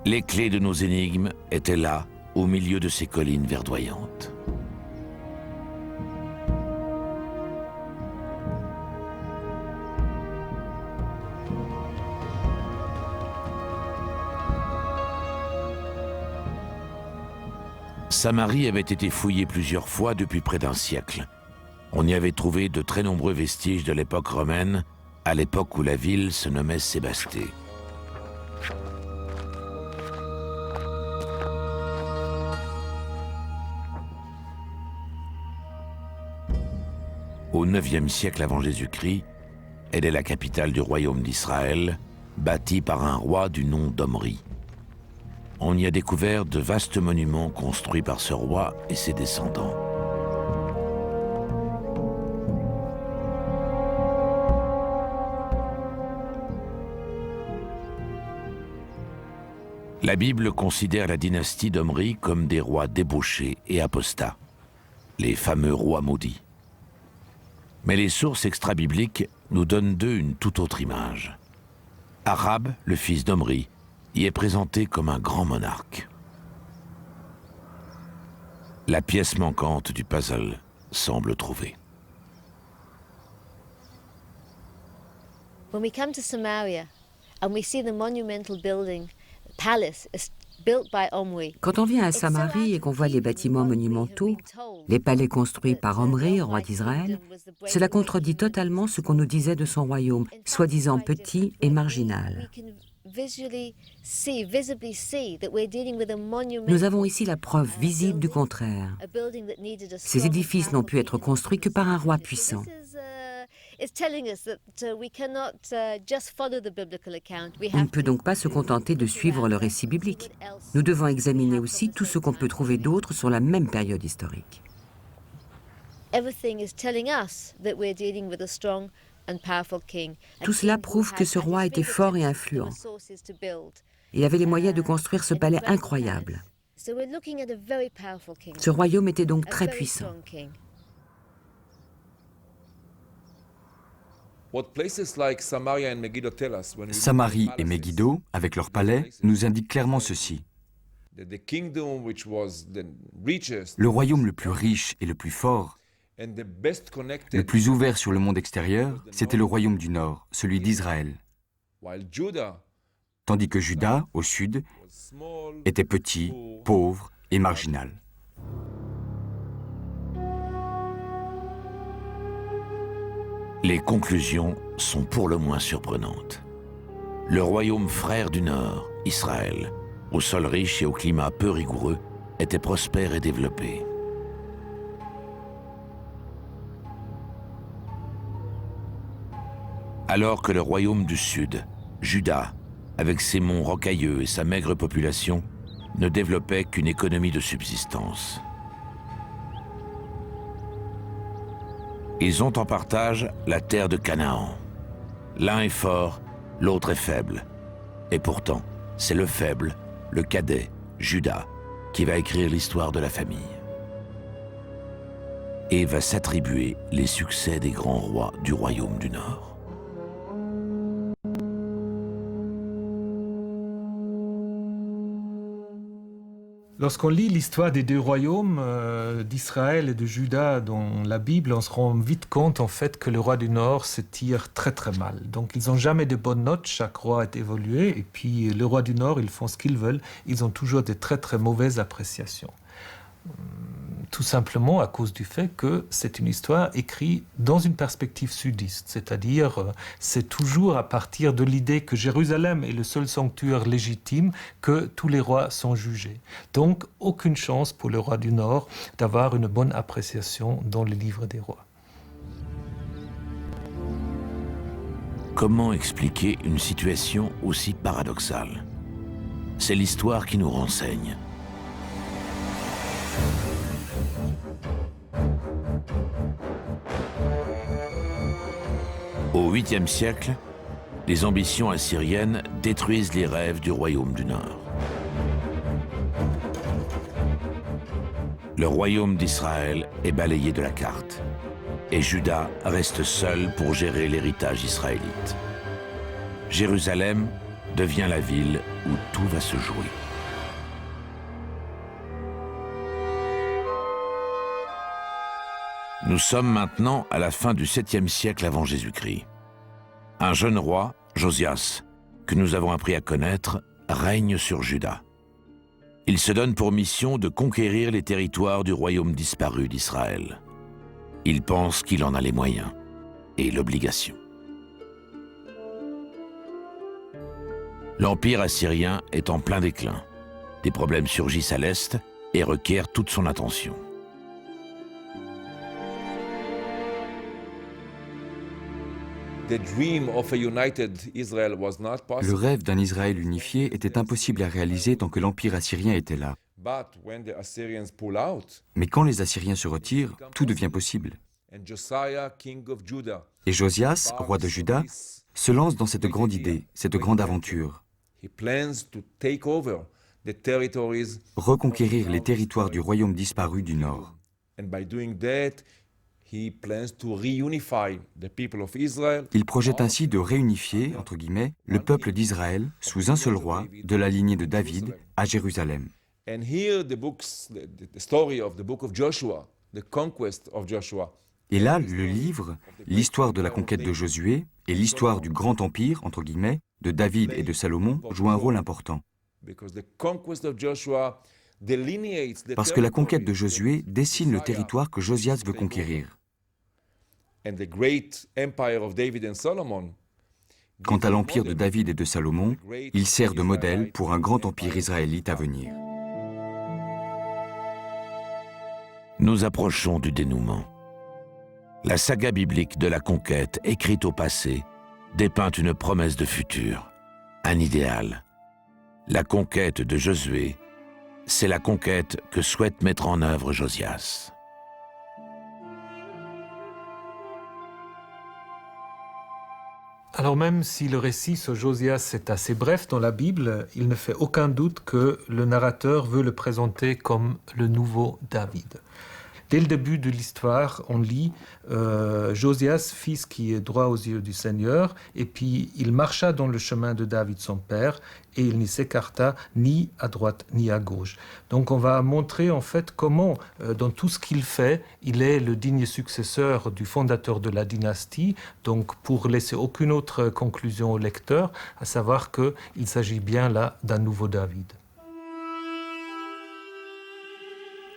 Speaker 1: Les clés de nos énigmes étaient là, au milieu de ces collines verdoyantes. Samarie avait été fouillée plusieurs fois depuis près d'un siècle. On y avait trouvé de très nombreux vestiges de l'époque romaine, à l'époque où la ville se nommait Sébasté. Au IXe siècle avant Jésus-Christ, elle est la capitale du royaume d'Israël, bâtie par un roi du nom d'Omri. On y a découvert de vastes monuments construits par ce roi et ses descendants. La Bible considère la dynastie d'Omri comme des rois débauchés et apostats, les fameux rois maudits. Mais les sources extra-bibliques nous donnent d'eux une toute autre image. Ahab, le fils d'Omri, y est présenté comme un grand monarque. La pièce manquante du puzzle semble trouvée.
Speaker 9: When we come to Samaria and we see the monumental building, the palace is built by Omri.
Speaker 10: Quand on vient à Samarie et qu'on voit les bâtiments monumentaux, les palais construits par Omri, roi d'Israël, cela contredit totalement ce qu'on nous disait de son royaume, soi-disant petit et marginal. Nous avons ici la preuve visible du contraire. Ces édifices n'ont pu être construits que par un roi puissant. On ne peut donc pas se contenter de suivre le récit biblique. Nous devons examiner aussi tout ce qu'on peut trouver d'autre sur la même période historique. Tout cela prouve que ce roi était fort et influent. Il avait les moyens de construire ce palais incroyable. Ce royaume était donc très puissant.
Speaker 2: Samarie et Megiddo, avec leur palais, nous indiquent clairement ceci. Le royaume le plus riche et le plus fort, le plus ouvert sur le monde extérieur, c'était le royaume du Nord, celui d'Israël. Tandis que Juda, au sud, était petit, pauvre et marginal.
Speaker 1: Les conclusions sont pour le moins surprenantes. Le royaume frère du Nord, Israël, au sol riche et au climat peu rigoureux, était prospère et développé. Alors que le royaume du Sud, Juda, avec ses monts rocailleux et sa maigre population, ne développait qu'une économie de subsistance. Ils ont en partage la terre de Canaan. L'un est fort, l'autre est faible. Et pourtant, c'est le faible, le cadet, Juda, qui va écrire l'histoire de la famille. Et va s'attribuer les succès des grands rois du royaume du Nord.
Speaker 3: Lorsqu'on lit l'histoire des deux royaumes d'Israël et de Juda dans la Bible, on se rend vite compte en fait que le roi du Nord se tire très très mal. Donc ils n'ont jamais de bonnes notes, chaque roi est évolué, et puis le roi du Nord, ils font ce qu'ils veulent, ils ont toujours de très très mauvaises appréciations. Tout simplement à cause du fait que c'est une histoire écrite dans une perspective sudiste, c'est-à-dire c'est toujours à partir de l'idée que Jérusalem est le seul sanctuaire légitime que tous les rois sont jugés. Donc aucune chance pour le roi du Nord d'avoir une bonne appréciation dans le livre des rois.
Speaker 1: Comment expliquer une situation aussi paradoxale? C'est l'histoire qui nous renseigne. Au 8e siècle, les ambitions assyriennes détruisent les rêves du royaume du Nord. Le royaume d'Israël est balayé de la carte et Juda reste seul pour gérer l'héritage israélite. Jérusalem devient la ville où tout va se jouer. Nous sommes maintenant à la fin du 7e siècle avant Jésus-Christ. Un jeune roi, Josias, que nous avons appris à connaître, règne sur Juda. Il se donne pour mission de conquérir les territoires du royaume disparu d'Israël. Il pense qu'il en a les moyens et l'obligation. L'empire assyrien est en plein déclin. Des problèmes surgissent à l'est et requièrent toute son attention.
Speaker 2: Le rêve d'un Israël unifié était impossible à réaliser tant que l'empire assyrien était là. Mais quand les Assyriens se retirent, tout devient possible. Et Josias, roi de Juda, se lance dans cette grande idée, cette grande aventure. Reconquérir les territoires du royaume disparu du Nord. Il projette ainsi de réunifier, entre guillemets, le peuple d'Israël sous un seul roi de la lignée de David à Jérusalem. Et là, le livre, l'histoire de la conquête de Josué et l'histoire du grand empire, entre guillemets, de David et de Salomon jouent un rôle important. Parce que la conquête de Josué dessine le territoire que Josias veut conquérir. Quant à l'empire de David et de Salomon, il sert de modèle pour un grand empire israélite à venir.
Speaker 1: Nous approchons du dénouement. La saga biblique de la conquête, écrite au passé, dépeint une promesse de futur, un idéal. La conquête de Josué, c'est la conquête que souhaite mettre en œuvre Josias.
Speaker 3: Alors même si le récit sur Josias est assez bref dans la Bible, il ne fait aucun doute que le narrateur veut le présenter comme le nouveau David. Dès le début de l'histoire, on lit Josias, fils qui est droit aux yeux du Seigneur, et puis il marcha dans le chemin de David son père, et il ne s'écarta ni à droite ni à gauche. Donc on va montrer en fait comment, dans tout ce qu'il fait, il est le digne successeur du fondateur de la dynastie, donc pour laisser aucune autre conclusion au lecteur, à savoir qu'il s'agit bien là d'un nouveau David.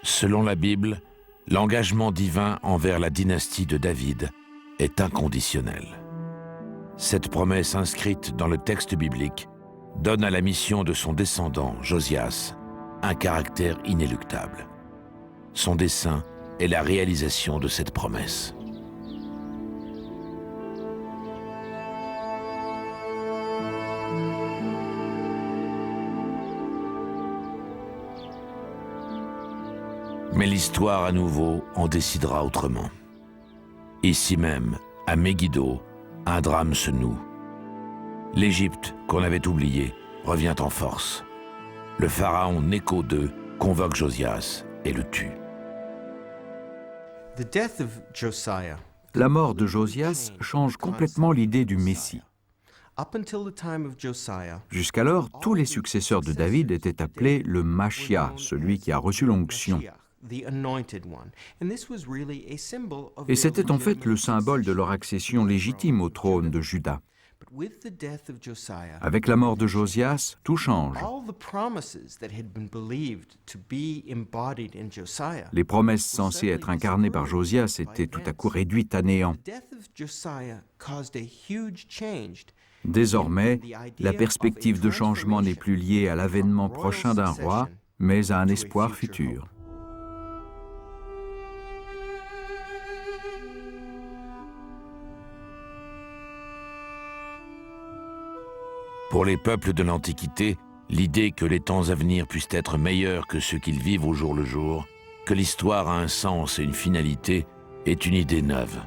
Speaker 1: Selon la Bible, l'engagement divin envers la dynastie de David est inconditionnel. Cette promesse inscrite dans le texte biblique donne à la mission de son descendant, Josias, un caractère inéluctable. Son dessein est la réalisation de cette promesse. Mais l'histoire à nouveau en décidera autrement. Ici même, à Megiddo, un drame se noue. L'Égypte, qu'on avait oubliée, revient en force. Le pharaon Nécho II convoque Josias et le tue.
Speaker 7: La mort de Josias change complètement l'idée du Messie. Jusqu'alors, tous les successeurs de David étaient appelés le Machia, celui qui a reçu l'onction. Et c'était en fait le symbole de leur accession légitime au trône de Juda. Avec la mort de Josias, tout change. Les promesses censées être incarnées par Josias étaient tout à coup réduites à néant. Désormais, la perspective de changement n'est plus liée à l'avènement prochain d'un roi, mais à un espoir futur.
Speaker 1: Pour les peuples de l'Antiquité, l'idée que les temps à venir puissent être meilleurs que ceux qu'ils vivent au jour le jour, que l'histoire a un sens et une finalité, est une idée neuve.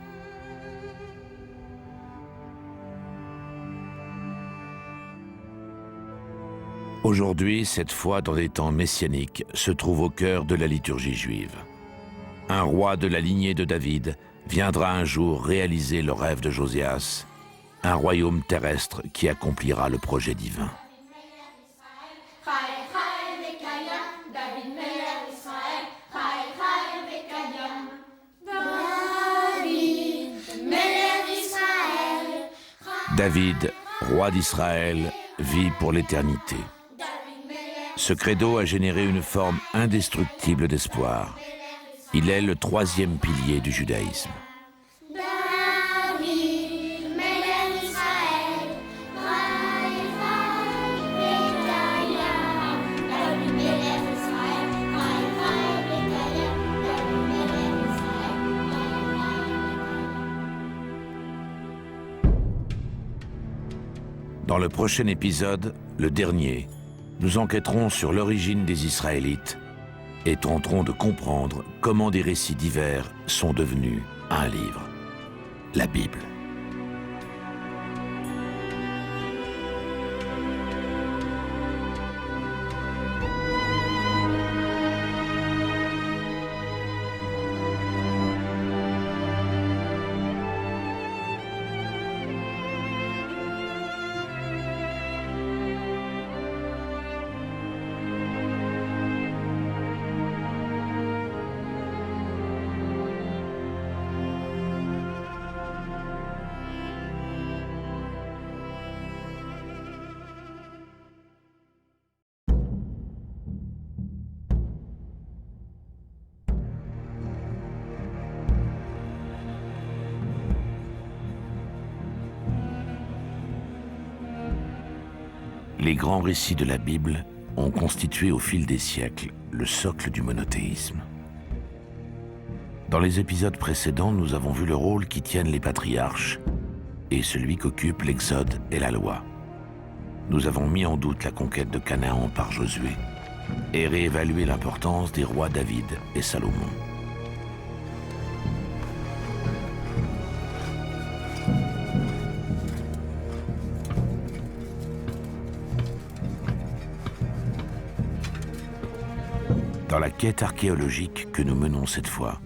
Speaker 1: Aujourd'hui, cette foi dans des temps messianiques se trouve au cœur de la liturgie juive. Un roi de la lignée de David viendra un jour réaliser le rêve de Josias, un royaume terrestre qui accomplira le projet divin. David, roi d'Israël, vit pour l'éternité. Ce credo a généré une forme indestructible d'espoir. Il est le troisième pilier du judaïsme. Dans le prochain épisode, le dernier, nous enquêterons sur l'origine des Israélites et tenterons de comprendre comment des récits divers sont devenus un livre, la Bible. Les grands récits de la Bible ont constitué au fil des siècles le socle du monothéisme. Dans les épisodes précédents, nous avons vu le rôle qu'y tiennent les patriarches et celui qu'occupent l'Exode et la loi. Nous avons mis en doute la conquête de Canaan par Josué et réévalué l'importance des rois David et Salomon. Dans la quête archéologique que nous menons cette fois,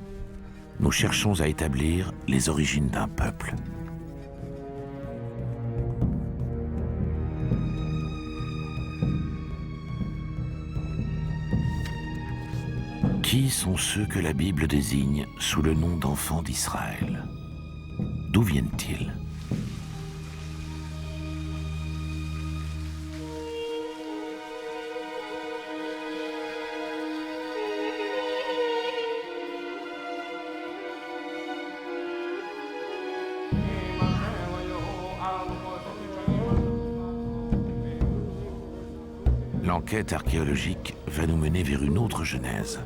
Speaker 1: nous cherchons à établir les origines d'un peuple. Qui sont ceux que la Bible désigne sous le nom d'enfants d'Israël? D'où viennent-ils? L'enquête archéologique va nous mener vers une autre genèse,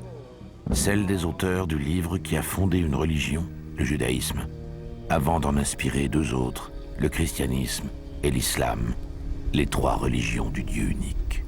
Speaker 1: celle des auteurs du livre qui a fondé une religion, le judaïsme, avant d'en inspirer deux autres, le christianisme et l'islam, les trois religions du Dieu unique.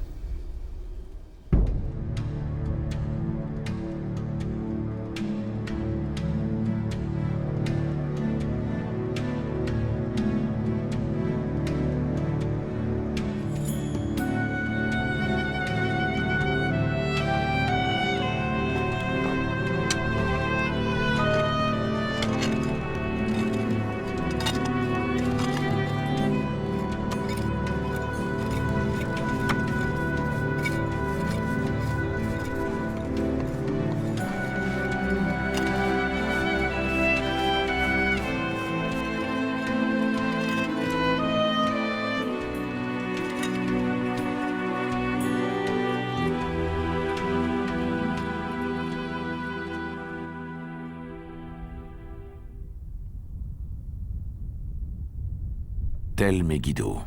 Speaker 1: Tel Megiddo.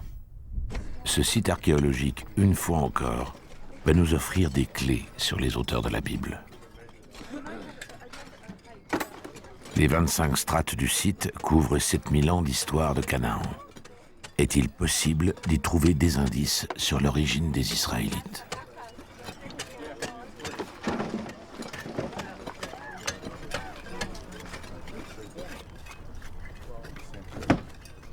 Speaker 1: Ce site archéologique, une fois encore, va nous offrir des clés sur les auteurs de la Bible. Les 25 strates du site couvrent 7000 ans d'histoire de Canaan. Est-il possible d'y trouver des indices sur l'origine des Israélites?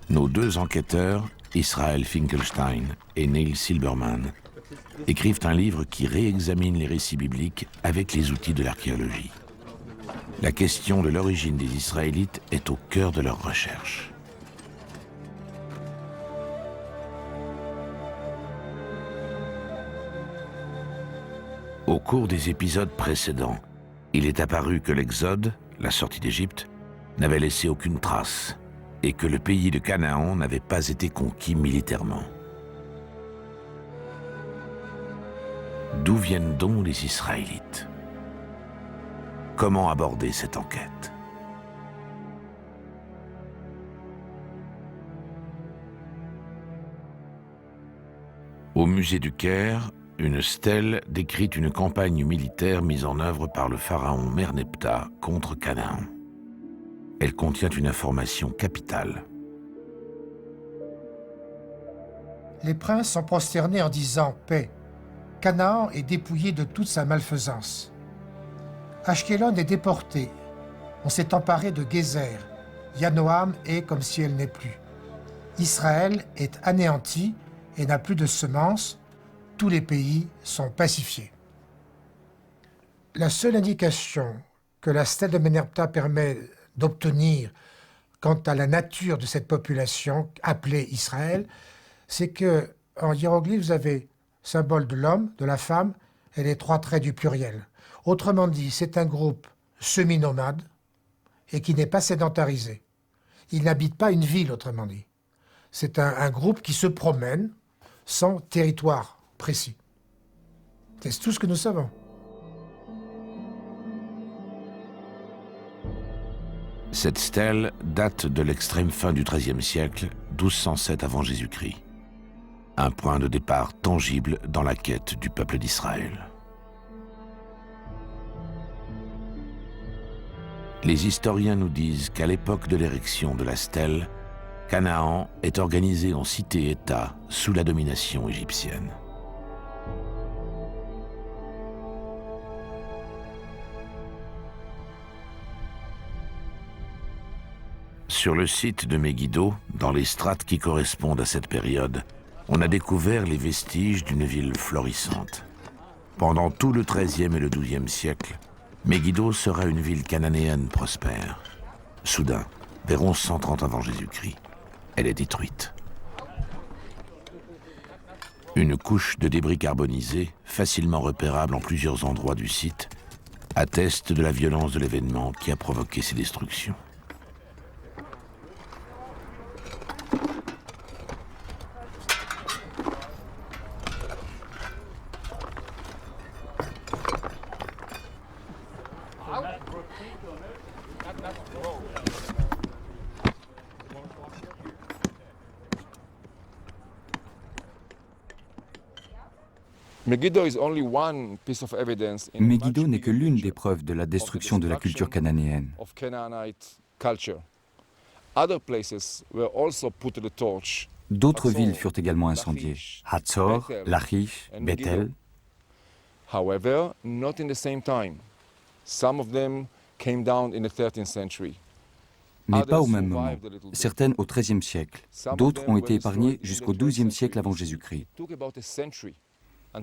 Speaker 1: Nos deux enquêteurs, Israel Finkelstein et Neil Silberman, écrivent un livre qui réexamine les récits bibliques avec les outils de l'archéologie. La question de l'origine des Israélites est au cœur de leurs recherches. Au cours des épisodes précédents, il est apparu que l'Exode, la sortie d'Égypte, n'avait laissé aucune trace et que le pays de Canaan n'avait pas été conquis militairement. D'où viennent donc les Israélites? Comment aborder cette enquête? Au musée du Caire, une stèle décrit une campagne militaire mise en œuvre par le pharaon Merneptah contre Canaan. Elle contient une information capitale.
Speaker 11: Les princes sont prosternés en disant « Paix ». Canaan est dépouillé de toute sa malfaisance. Ashkelon est déporté. On s'est emparé de Gézer. Yanoam est comme si elle n'est plus. Israël est anéanti et n'a plus de semences. Tous les pays sont pacifiés. La seule indication que la stèle de Merneptah permet d'obtenir quant à la nature de cette population appelée Israël, c'est que en hiéroglyphe, vous avez symbole de l'homme, de la femme et les trois traits du pluriel. Autrement dit, c'est un groupe semi-nomade et qui n'est pas sédentarisé. Il n'habite pas une ville, autrement dit. C'est un groupe qui se promène sans territoire précis. C'est tout ce que nous savons.
Speaker 1: Cette stèle date de l'extrême fin du XIIIe siècle, 1207 avant Jésus-Christ. Un point de départ tangible dans la quête du peuple d'Israël. Les historiens nous disent qu'à l'époque de l'érection de la stèle, Canaan est organisé en cité-État sous la domination égyptienne. Sur le site de Megiddo, dans les strates qui correspondent à cette période, on a découvert les vestiges d'une ville florissante. Pendant tout le XIIIe et le XIIe siècle, Megiddo sera une ville cananéenne prospère. Soudain, vers 1130 avant Jésus-Christ, elle est détruite. Une couche de débris carbonisés, facilement repérable en plusieurs endroits du site, atteste de la violence de l'événement qui a provoqué ces destructions.
Speaker 2: Megiddo n'est que l'une des preuves de la destruction de la culture cananéenne. D'autres villes furent également incendiées. Hatzor, Lachish, Bethel. Mais pas au même moment. Certaines au XIIIe siècle. D'autres ont été épargnées jusqu'au XIIe siècle avant Jésus-Christ.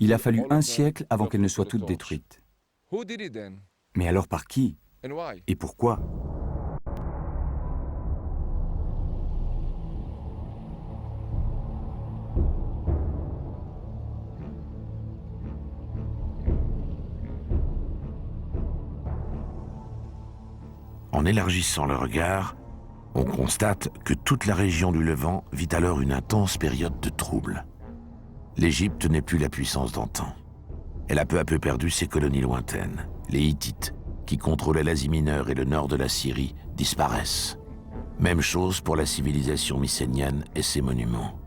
Speaker 2: Il a fallu un siècle avant qu'elles ne soient toutes détruites. Mais alors par qui? Et pourquoi?
Speaker 1: En élargissant le regard, on constate que toute la région du Levant vit alors une intense période de troubles. L'Égypte n'est plus la puissance d'antan. Elle a peu à peu perdu ses colonies lointaines. Les Hittites, qui contrôlaient l'Asie mineure et le nord de la Syrie, disparaissent. Même chose pour la civilisation mycénienne et ses monuments.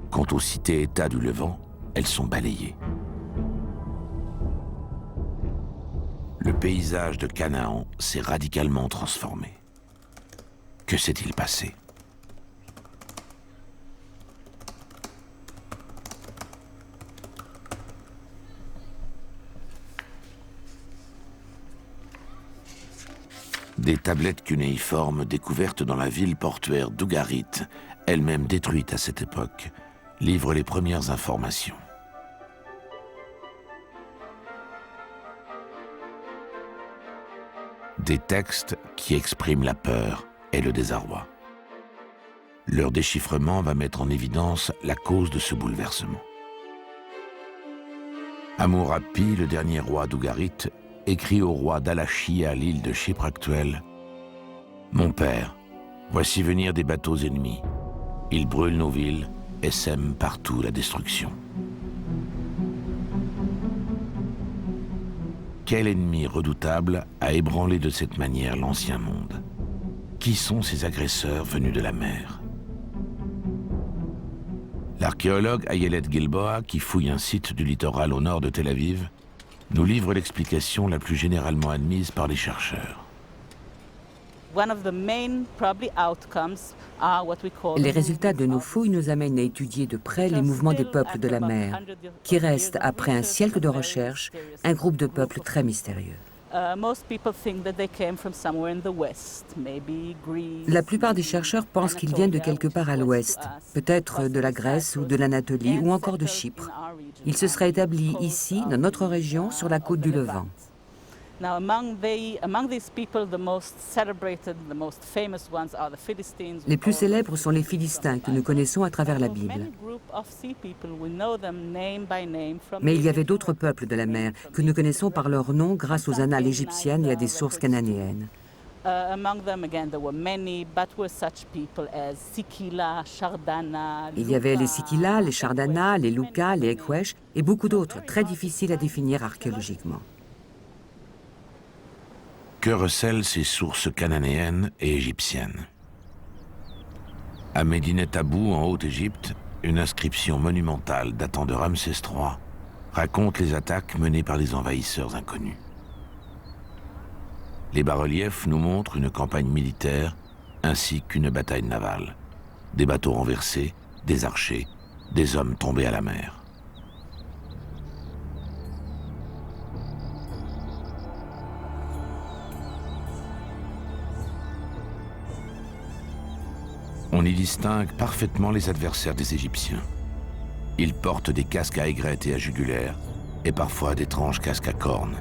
Speaker 1: Quant aux cités-États du Levant, elles sont balayées. Le paysage de Canaan s'est radicalement transformé. Que s'est-il passé? Des tablettes cunéiformes découvertes dans la ville portuaire d'Ougarit, elle-même détruite à cette époque, livrent les premières informations. Des textes qui expriment la peur et le désarroi. Leur déchiffrement va mettre en évidence la cause de ce bouleversement. Hammurapi, le dernier roi d'Ougarit, écrit au roi d'Alachi à l'île de Chypre actuelle « Mon père, voici venir des bateaux ennemis. Ils brûlent nos villes et sèment partout la destruction. » Quel ennemi redoutable a ébranlé de cette manière l'ancien monde? Qui sont ces agresseurs venus de la mer? L'archéologue Ayelet Gilboa, qui fouille un site du littoral au nord de Tel Aviv, nous livre l'explication la plus généralement admise par les chercheurs.
Speaker 10: Les résultats de nos fouilles nous amènent à étudier de près les mouvements des peuples de la mer, qui restent, après un siècle de recherche, un groupe de peuples très mystérieux. La plupart des chercheurs pensent qu'ils viennent de quelque part à l'ouest, peut-être de la Grèce ou de l'Anatolie ou encore de Chypre. Ils se seraient établis ici, dans notre région, sur la côte du Levant. Les plus célèbres sont les Philistins que nous connaissons à travers la Bible. Mais il y avait d'autres peuples de la mer que nous connaissons par leur nom grâce aux annales égyptiennes et à des sources cananéennes. Il y avait les Sikila, les Chardana, les Luka, les Ekwesh et beaucoup d'autres très difficiles à définir archéologiquement.
Speaker 1: Que recèlent ces sources cananéennes et égyptiennes? À Médinet Abou, en Haute-Égypte, une inscription monumentale datant de Ramsès III raconte les attaques menées par les envahisseurs inconnus. Les bas-reliefs nous montrent une campagne militaire ainsi qu'une bataille navale. Des bateaux renversés, des archers, des hommes tombés à la mer. On y distingue parfaitement les adversaires des Égyptiens. Ils portent des casques à aigrettes et à jugulaires, et parfois d'étranges casques à cornes.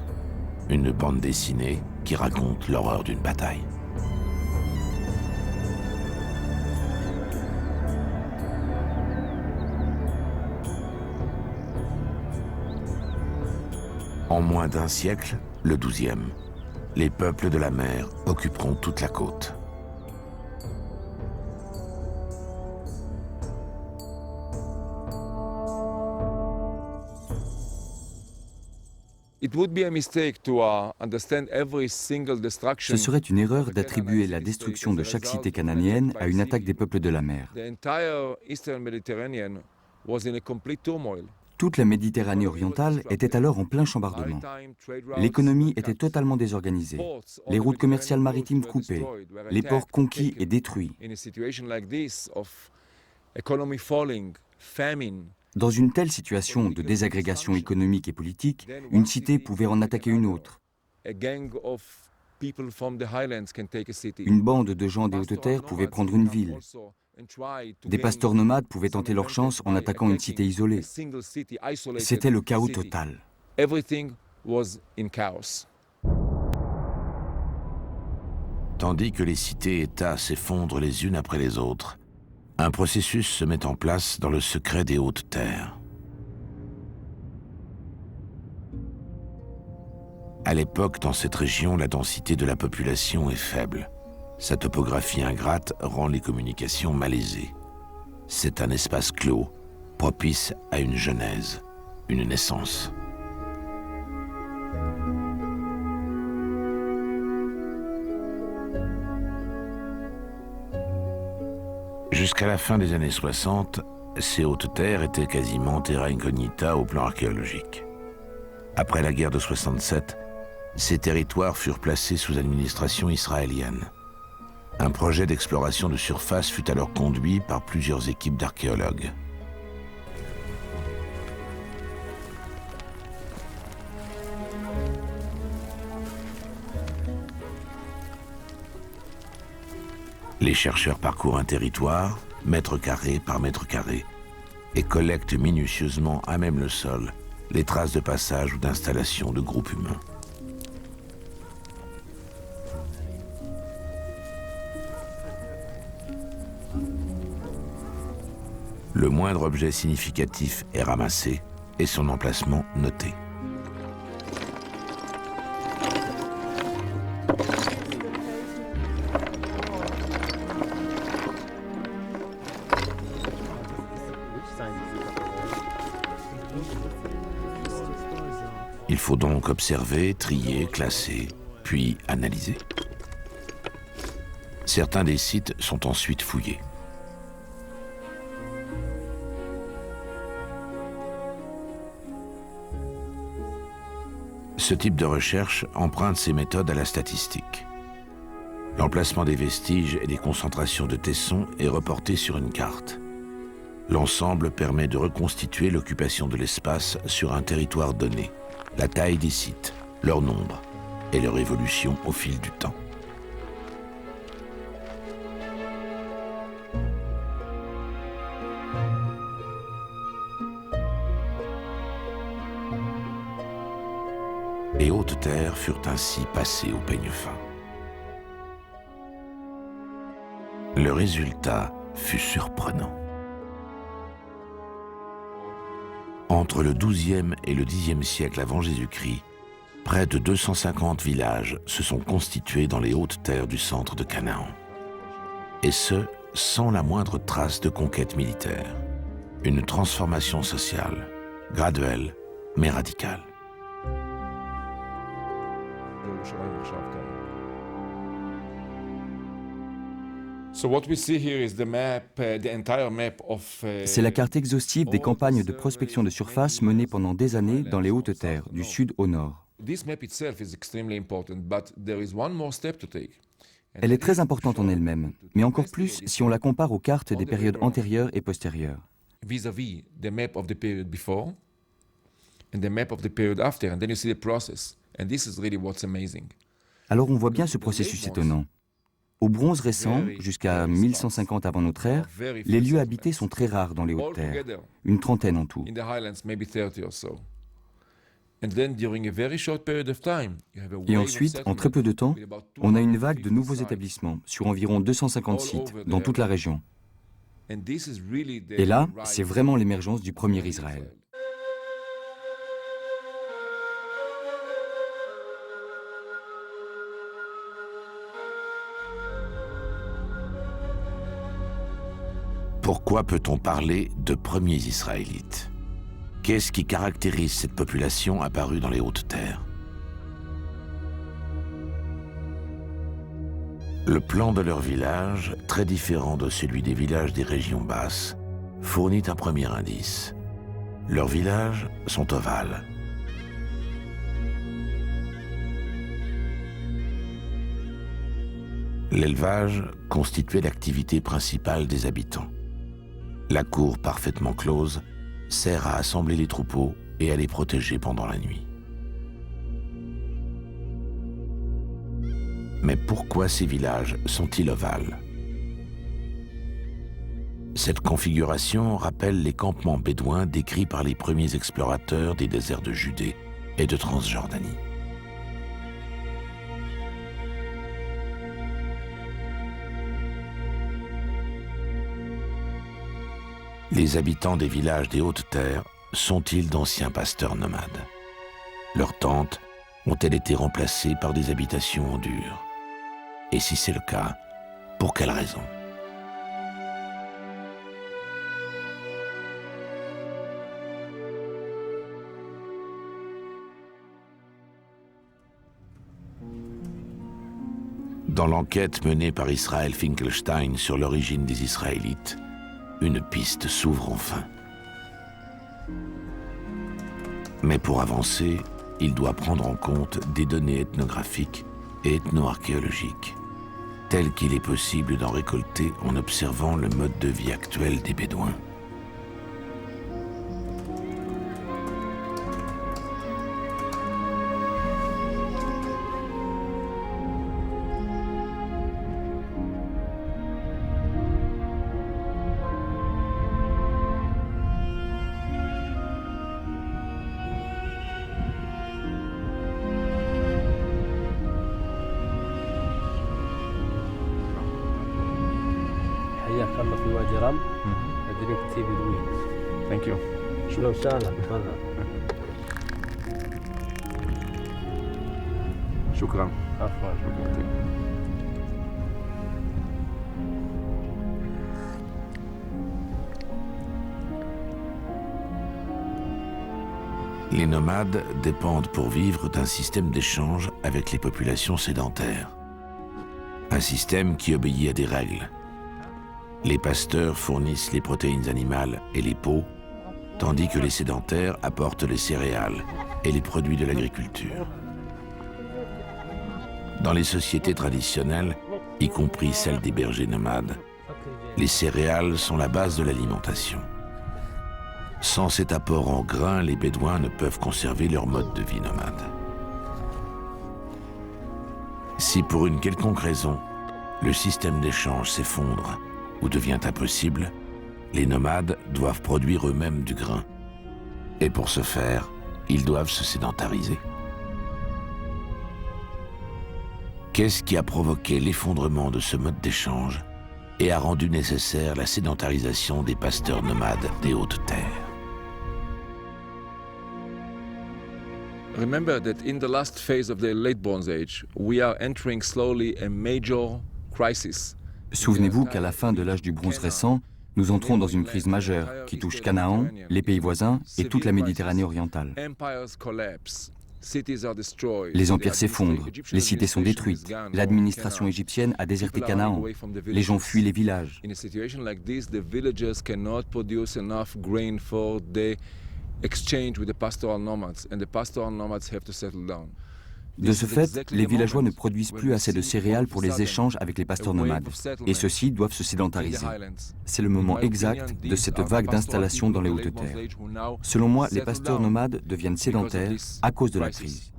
Speaker 1: Une bande dessinée qui raconte l'horreur d'une bataille. En moins d'un siècle, le XIIe, les peuples de la mer occuperont toute la côte.
Speaker 2: Ce serait une erreur d'attribuer la destruction de chaque cité cananéenne à une attaque des peuples de la mer. Toute la Méditerranée orientale était alors en plein chambardement. L'économie était totalement désorganisée, les routes commerciales maritimes coupées, les ports conquis et détruits. Dans une telle situation de désagrégation économique et politique, une cité pouvait en attaquer une autre. Une bande de gens des Hautes-Terres pouvait prendre une ville. Des pasteurs nomades pouvaient tenter leur chance en attaquant une cité isolée. C'était le chaos total.
Speaker 1: Tandis que les cités-États s'effondrent les unes après les autres, un processus se met en place dans le secret des Hautes-Terres. À l'époque, dans cette région, la densité de la population est faible. Sa topographie ingrate rend les communications malaisées. C'est un espace clos, propice à une genèse, une naissance. Jusqu'à la fin des années 60, ces Hautes-Terres étaient quasiment terra incognita au plan archéologique. Après la guerre de 67, ces territoires furent placés sous administration israélienne. Un projet d'exploration de surface fut alors conduit par plusieurs équipes d'archéologues. Les chercheurs parcourent un territoire, mètre carré par mètre carré, et collectent minutieusement à même le sol les traces de passage ou d'installation de groupes humains. Le moindre objet significatif est ramassé et son emplacement noté. Il faut donc observer, trier, classer, puis analyser. Certains des sites sont ensuite fouillés. Ce type de recherche emprunte ses méthodes à la statistique. L'emplacement des vestiges et des concentrations de tessons est reporté sur une carte. L'ensemble permet de reconstituer l'occupation de l'espace sur un territoire donné, la taille des sites, leur nombre et leur évolution au fil du temps. Les hautes terres furent ainsi passées au peigne fin. Le résultat fut surprenant. Entre le XIIe et le Xe siècle avant Jésus-Christ, près de 250 villages se sont constitués dans les hautes terres du centre de Canaan. Et ce, sans la moindre trace de conquête militaire. Une transformation sociale, graduelle mais radicale.
Speaker 2: C'est la carte exhaustive des campagnes de prospection de surface menées pendant des années dans les hautes terres, du sud au nord. Elle est très importante en elle-même, mais encore plus si on la compare aux cartes des périodes antérieures et postérieures.
Speaker 6: Vis-à-vis the map of the period before and the map of the period after, and then you see the process. And this is really what's amazing.
Speaker 2: Alors on voit bien ce processus étonnant. Au bronze récent, jusqu'à 1150 avant notre ère, les lieux habités sont très rares dans les hautes terres, une trentaine en tout. Et ensuite, en très peu de temps, on a une vague de nouveaux établissements sur environ 250 sites dans toute la région. Et là, c'est vraiment l'émergence du premier Israël.
Speaker 1: Pourquoi peut-on parler de premiers Israélites? Qu'est-ce qui caractérise cette population apparue dans les hautes terres? Le plan de leur village, très différent de celui des villages des régions basses, fournit un premier indice. Leurs villages sont ovales. L'élevage constituait l'activité principale des habitants. La cour parfaitement close sert à assembler les troupeaux et à les protéger pendant la nuit. Mais pourquoi ces villages sont-ils ovales? Cette configuration rappelle les campements bédouins décrits par les premiers explorateurs des déserts de Judée et de Transjordanie. Les habitants des villages des hautes terres sont-ils d'anciens pasteurs nomades? Leurs tentes ont-elles été remplacées par des habitations en dur? Et si c'est le cas, pour quelle raison? Dans l'enquête menée par Israël Finkelstein sur l'origine des Israélites, une piste s'ouvre enfin. Mais pour avancer, il doit prendre en compte des données ethnographiques et ethno-archéologiques, telles qu'il est possible d'en récolter en observant le mode de vie actuel des Bédouins.
Speaker 6: Thank you. شكرا.
Speaker 1: Les nomades dépendent pour vivre d'un système d'échange avec les populations sédentaires. Un système qui obéit à des règles. Les pasteurs fournissent les protéines animales et les peaux, tandis que les sédentaires apportent les céréales et les produits de l'agriculture. Dans les sociétés traditionnelles, y compris celles des bergers nomades, les céréales sont la base de l'alimentation. Sans cet apport en grains, les Bédouins ne peuvent conserver leur mode de vie nomade. Si pour une quelconque raison, le système d'échange s'effondre ou devient impossible, les nomades doivent produire eux-mêmes du grain. Et pour ce faire, ils doivent se sédentariser. Qu'est-ce qui a provoqué l'effondrement de ce mode d'échange et a rendu nécessaire la sédentarisation des pasteurs nomades des Hautes-Terres?
Speaker 6: Remember that in the last phase of the late Bronze Age, we are entering slowly a major crisis.
Speaker 2: Souvenez-vous qu'à la fin de l'âge du bronze récent, nous entrons dans une crise majeure qui touche Canaan, les pays voisins et toute la Méditerranée orientale. Les empires s'effondrent, les cités sont détruites, l'administration égyptienne a déserté Canaan, les gens fuient les villages. De ce fait, les villageois ne produisent plus assez de céréales pour les échanges avec les pasteurs nomades, et ceux-ci doivent se sédentariser. C'est le moment exact de cette vague d'installation dans les Hautes-Terres. Selon moi, les pasteurs nomades deviennent sédentaires à cause de la crise.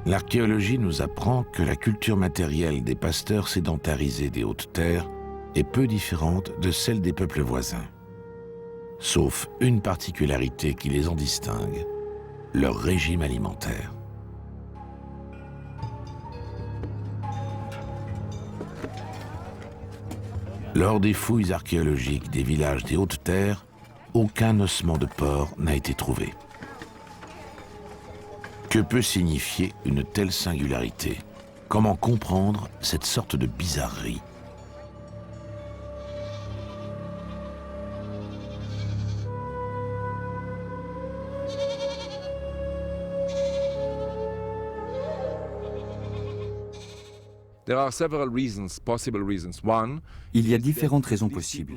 Speaker 1: L'archéologie nous apprend que la culture matérielle des pasteurs sédentarisés des Hautes-Terres est peu différente de celle des peuples voisins. Sauf une particularité qui les en distingue: leur régime alimentaire. Lors des fouilles archéologiques des villages des Hautes-Terres, aucun ossement de porc n'a été trouvé. Que peut signifier une telle singularité? Comment comprendre cette sorte de bizarrerie?
Speaker 2: Il y a différentes raisons possibles.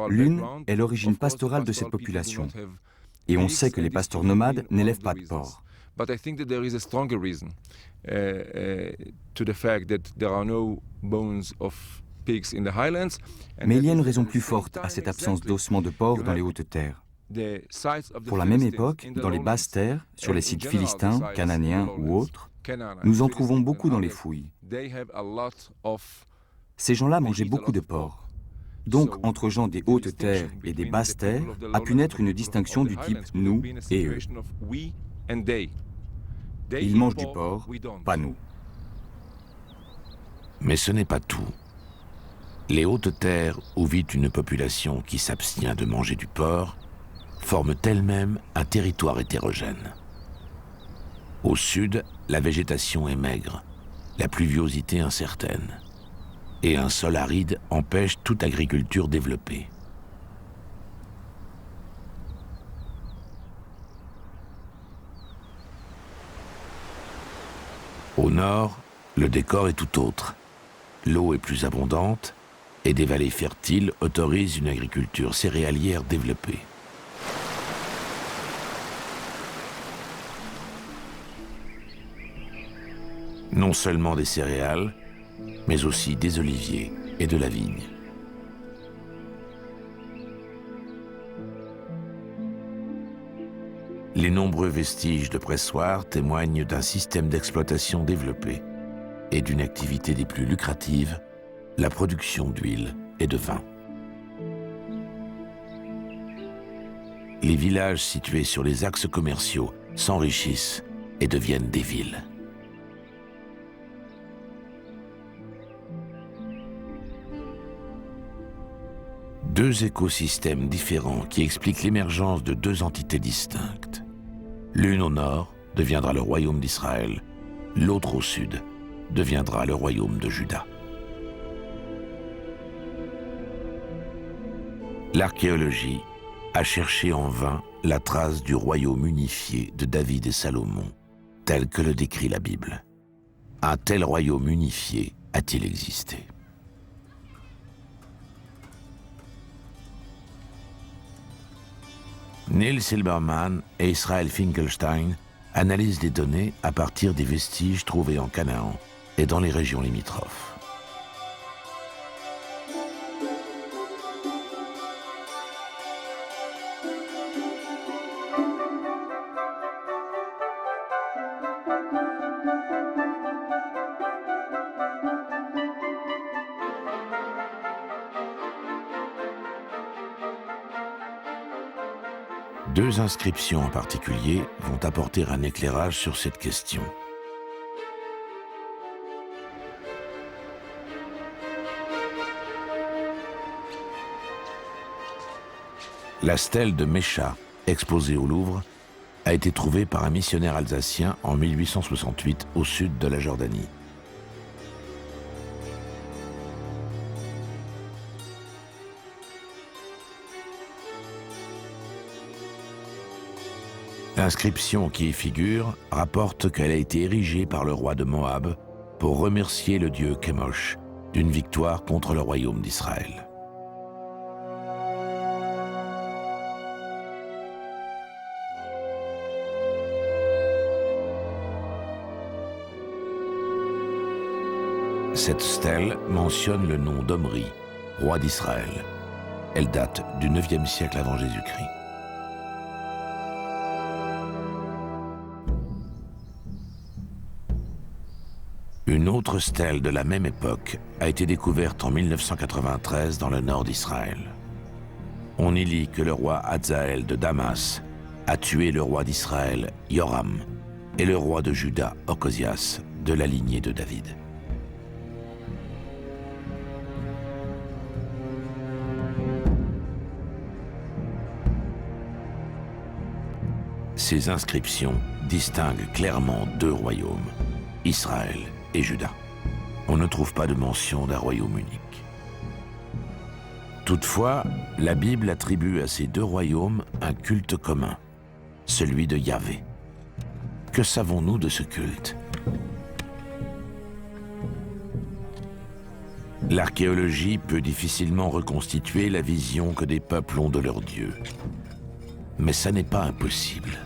Speaker 2: L'une est l'origine pastorale de cette population. Et on sait que les pasteurs nomades n'élèvent pas de porc. Mais il y a une raison plus forte à cette absence d'ossements de porc dans les Hautes-Terres. Pour la même époque, dans les basses terres, sur les sites philistins, cananéens ou autres, nous en trouvons beaucoup dans les fouilles. Ces gens-là mangeaient beaucoup de porc. Donc, entre gens des hautes terres et des basses terres, a pu naître une distinction du type nous et eux. Ils mangent du porc, pas nous.
Speaker 1: Mais ce n'est pas tout. Les hautes terres, où vit une population qui s'abstient de manger du porc, forment elles-mêmes un territoire hétérogène. Au sud, la végétation est maigre, la pluviosité incertaine, et un sol aride empêche toute agriculture développée. Au nord, le décor est tout autre. L'eau est plus abondante et des vallées fertiles autorisent une agriculture céréalière développée. Non seulement des céréales, mais aussi des oliviers et de la vigne. Les nombreux vestiges de pressoirs témoignent d'un système d'exploitation développé et d'une activité des plus lucratives, la production d'huile et de vin. Les villages situés sur les axes commerciaux s'enrichissent et deviennent des villes. Deux écosystèmes différents qui expliquent l'émergence de deux entités distinctes. L'une au nord deviendra le royaume d'Israël, l'autre au sud deviendra le royaume de Juda. L'archéologie a cherché en vain la trace du royaume unifié de David et Salomon, tel que le décrit la Bible. Un tel royaume unifié a-t-il existé? Neil Silberman et Israel Finkelstein analysent les données à partir des vestiges trouvés en Canaan et dans les régions limitrophes. Deux inscriptions en particulier vont apporter un éclairage sur cette question. La stèle de Mécha, exposée au Louvre, a été trouvée par un missionnaire alsacien en 1868 au sud de la Jordanie. L'inscription qui y figure rapporte qu'elle a été érigée par le roi de Moab pour remercier le dieu Chemosh d'une victoire contre le royaume d'Israël. Cette stèle mentionne le nom d'Omri, roi d'Israël. Elle date du IXe siècle avant Jésus-Christ. Une autre stèle de la même époque a été découverte en 1993 dans le nord d'Israël. On y lit que le roi Hazaël de Damas a tué le roi d'Israël, Yoram, et le roi de Juda, Ocosias, de la lignée de David. Ces inscriptions distinguent clairement deux royaumes, Israël et Juda. On ne trouve pas de mention d'un royaume unique. Toutefois, la Bible attribue à ces deux royaumes un culte commun, celui de Yahvé. Que savons-nous de ce culte? L'archéologie peut difficilement reconstituer la vision que des peuples ont de leur Dieu. Mais ça n'est pas impossible.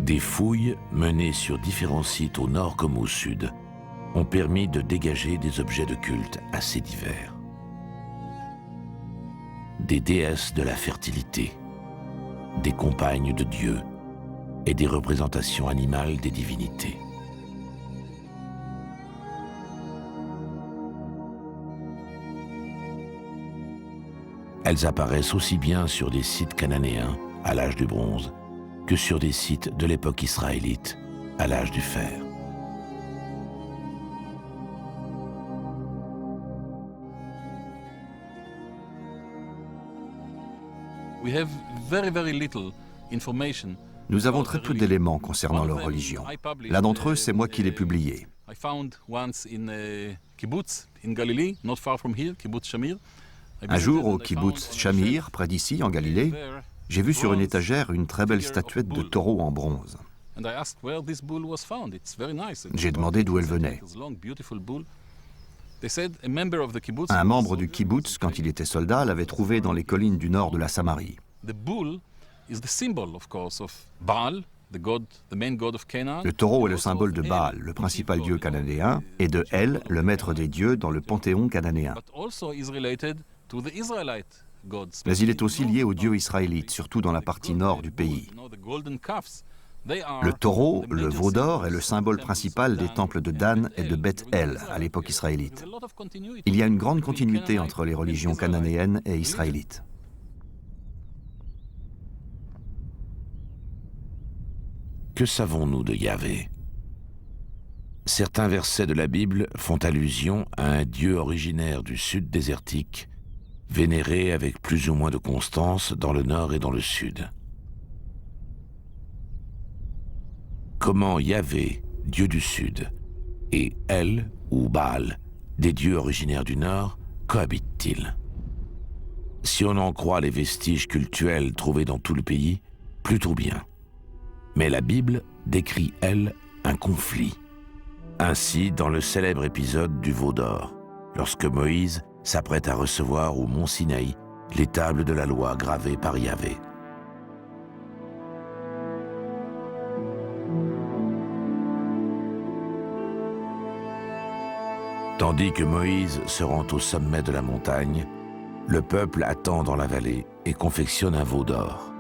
Speaker 1: Des fouilles menées sur différents sites au nord comme au sud ont permis de dégager des objets de culte assez divers. Des déesses de la fertilité, des compagnes de Dieu et des représentations animales des divinités. Elles apparaissent aussi bien sur des sites cananéens à l'âge du bronze que sur des sites de l'époque israélite, à l'âge du fer.
Speaker 12: Nous avons très peu d'éléments concernant leur religion. L'un d'entre eux, c'est moi qui l'ai publié. Un jour, au kibbutz Shamir, près d'ici, en Galilée, j'ai vu sur une étagère une très belle statuette de taureau en bronze. J'ai demandé d'où elle venait. Un membre du kibbutz, quand il était soldat, l'avait trouvée dans les collines du nord de la Samarie. Le taureau est le symbole de Baal, le principal dieu cananéen, et de El, le maître des dieux, dans le panthéon cananéen. Mais il est aussi lié aux dieux israélites, surtout dans la partie nord du pays. Le taureau, le veau d'or, est le symbole principal des temples de Dan et de Beth-El à l'époque israélite. Il y a une grande continuité entre les religions cananéennes et israélites.
Speaker 1: Que savons-nous de Yahvé? Certains versets de la Bible font allusion à un Dieu originaire du sud désertique, vénéré avec plus ou moins de constance dans le nord et dans le sud. Comment Yahvé, Dieu du sud, et El ou Baal, des dieux originaires du nord, cohabitent-ils? Si on en croit les vestiges cultuels trouvés dans tout le pays, plutôt bien. Mais la Bible décrit, elle, un conflit. Ainsi, dans le célèbre épisode du veau d'or, lorsque Moïse s'apprête à recevoir au mont Sinaï les tables de la loi gravées par Yahvé. Tandis que Moïse se rend au sommet de la montagne, le peuple attend dans la vallée et confectionne un veau d'or.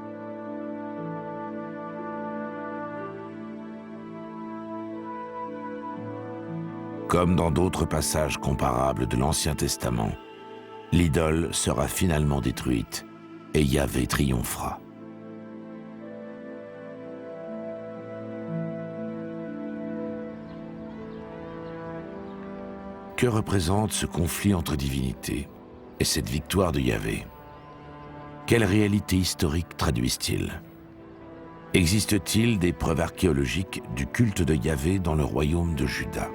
Speaker 1: Comme dans d'autres passages comparables de l'Ancien Testament, l'idole sera finalement détruite et Yahvé triomphera. Que représente ce conflit entre divinités et cette victoire de Yahvé? Quelle réalité historique traduisent-ils? Existe-t-il des preuves archéologiques du culte de Yahvé dans le royaume de Juda?